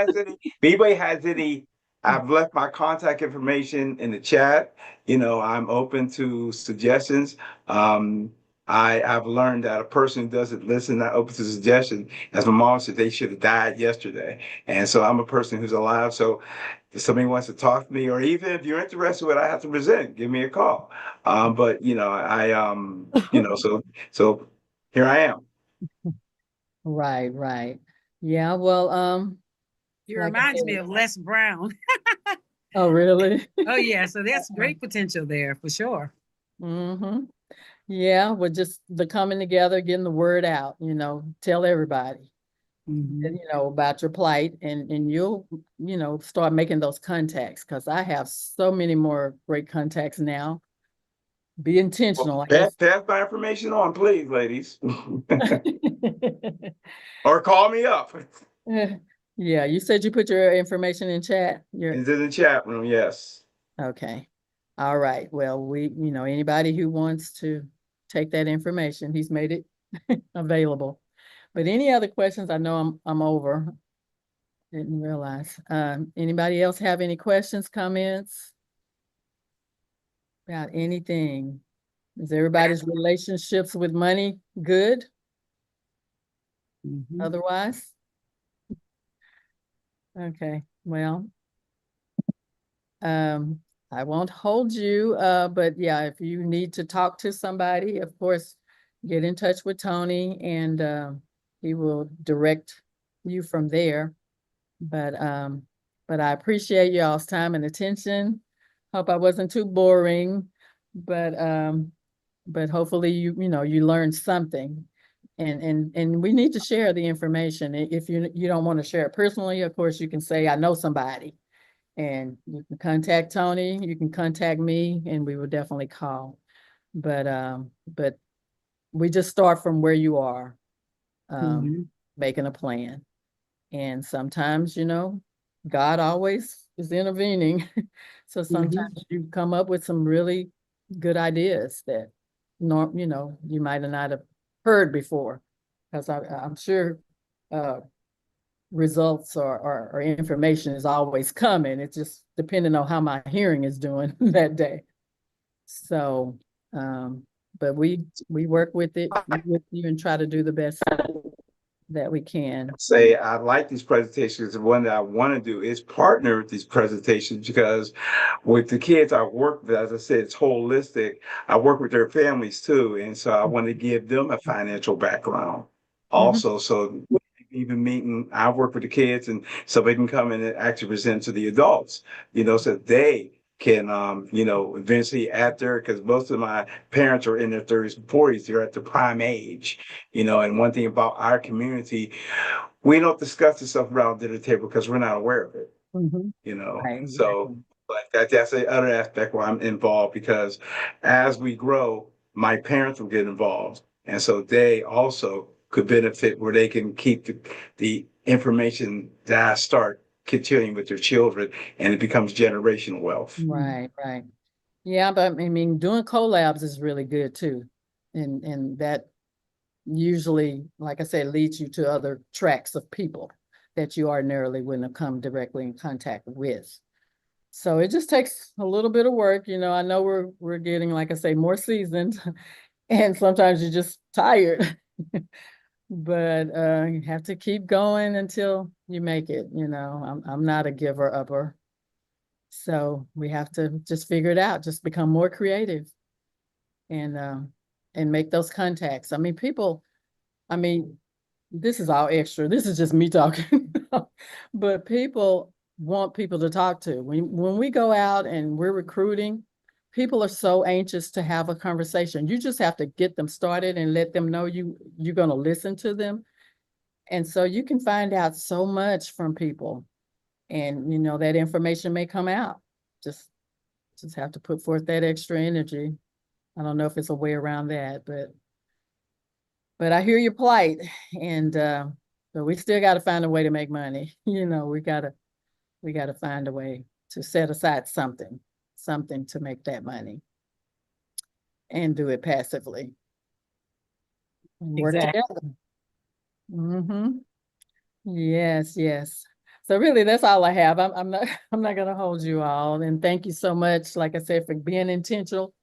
has any, I've left my contact information in the chat. You know, I'm open to suggestions. Um, I've learned that a person who doesn't listen, not open to suggestions, as my mom said, they should have died yesterday. And so I'm a person who's alive. So if somebody wants to talk to me, or even if you're interested in what I have to present, give me a call. But you know, you know, so here I am. Right, right. Yeah, well, You like I reminds me said, of Les Brown. oh, really? Oh yeah, so that's great potential there for sure. Mm-hmm. Yeah, we're just the coming together, getting the word out, you know, tell everybody, Mhm. you know, about your plight and you'll, you know, start making those contacts because I have so many more great contacts now. Be Well, intentional, I pass, guess. pass my information on, please, ladies. Or call me up. Yeah, you said you put your information in chat. It's in the chat room, yes. Okay. All right. Well, you know, anybody who wants to take that information, he's made it available. But any other questions? I know I'm over. Didn't realize. Anybody else have any questions, comments about anything? Is everybody's relationships with money good? Mhm. Otherwise? Okay, well, um, I won't hold you, but yeah, if you need to talk to somebody, of course, get in touch with Tony and he will direct you from there. But I appreciate y'all's time and attention. Hope I wasn't too boring, but hopefully you know you learned something. And we need to share the information. If you don't want to share it personally, of course, you can say, I know somebody. And you can contact Tony, you can contact me, and we will definitely call. But we just start from where you are, Mhm. making a plan. And sometimes, you know, God always is intervening. So Mhm. sometimes you come up with some really good ideas that you know, you might not have heard before. Because I'm sure results or information is always coming. It's just depending on how my hearing is doing that day. So, but we work with it with you and try to do the best that we can. Say I like these presentations. The one that I want to do is partner with these presentations because with the kids I work with, as I said, it's holistic. I work with their families too. And so I want to give them a financial background Mhm. also. So even meeting, I work with the kids and so they can come in and actually present to the adults, you know, so they can, you know, eventually at their, because most of my parents are in their 30s and 40s, they're at the prime age, you know, and one thing about our community, we don't discuss this stuff around dinner table because we're not aware of it, Mhm. you know. Right, So exactly. like that's the other aspect where I'm involved because as we grow, my parents will get involved. And so they also could benefit where they can keep the information that I start continuing with their children and it becomes generational wealth. Right, right. Yeah, but I mean, doing collabs is really good too. And that usually, like I said, leads you to other tracks of people. that you ordinarily wouldn't have come directly in contact with. So it just takes a little bit of work. You know, I know we're getting, like I say, more seasoned and sometimes you're just tired. But you have to keep going until you make it. You know, I'm not a giver upper. So we have to just figure it out, just become more creative and make those contacts. I mean, this is all extra. This is just me talking. But people want people to talk to. When we go out and we're recruiting, people are so anxious to have a conversation. You just have to get them started and let them know you're going to listen to them. And so you can find out so much from people. And you know, that information may come out. Just have to put forth that extra energy. I don't know if it's a way around that, but I hear your plight, and but we still got to find a way to make money. You know, we gotta find a way to set aside something to make that money, and do it passively. And work Exactly. together. Mm-hmm. Yes, yes. So really, that's all I have. I'm not I'm not gonna hold you all, and thank you so much, like I said, for being intentional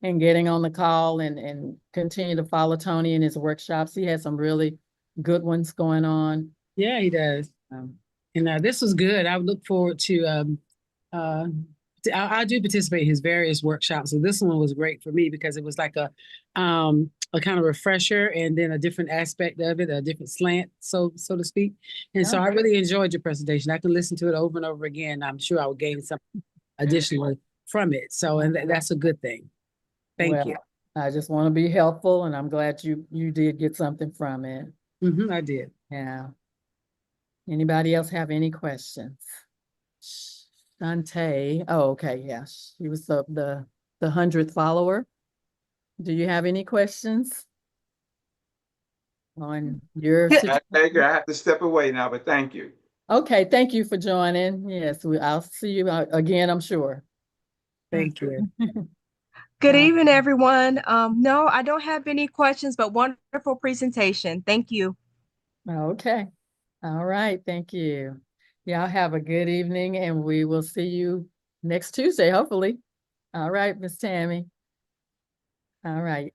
and getting on the call and continue to follow Tony in his workshops. He has some really good ones going on. Yeah, he does. And this was good. I would look forward to I do participate in his various workshops. So this one was great for me because it was like a kind of refresher and then a different aspect of it, a different slant, so to speak. And so I really enjoyed your presentation. I can listen to it over and over again. I'm sure I will gain something additionally from it. So, and that's a good thing. Thank you. I just want to be helpful, and I'm glad you did get something from it. I did. Yeah. Anybody else have any questions? Shantae. Oh, okay. Yeah. She was the 100th follower. Do you have any questions on your situation? I have to step away now, but thank you. Okay. Thank you for joining. Yes, I'll see you again, I'm sure. Thank you. Good evening, everyone. No, I don't have any questions, but wonderful presentation. Thank you. Okay. All right. Thank you. Y'all have a good evening, and we will see you next Tuesday, hopefully. All right, Miss Tammy. All right.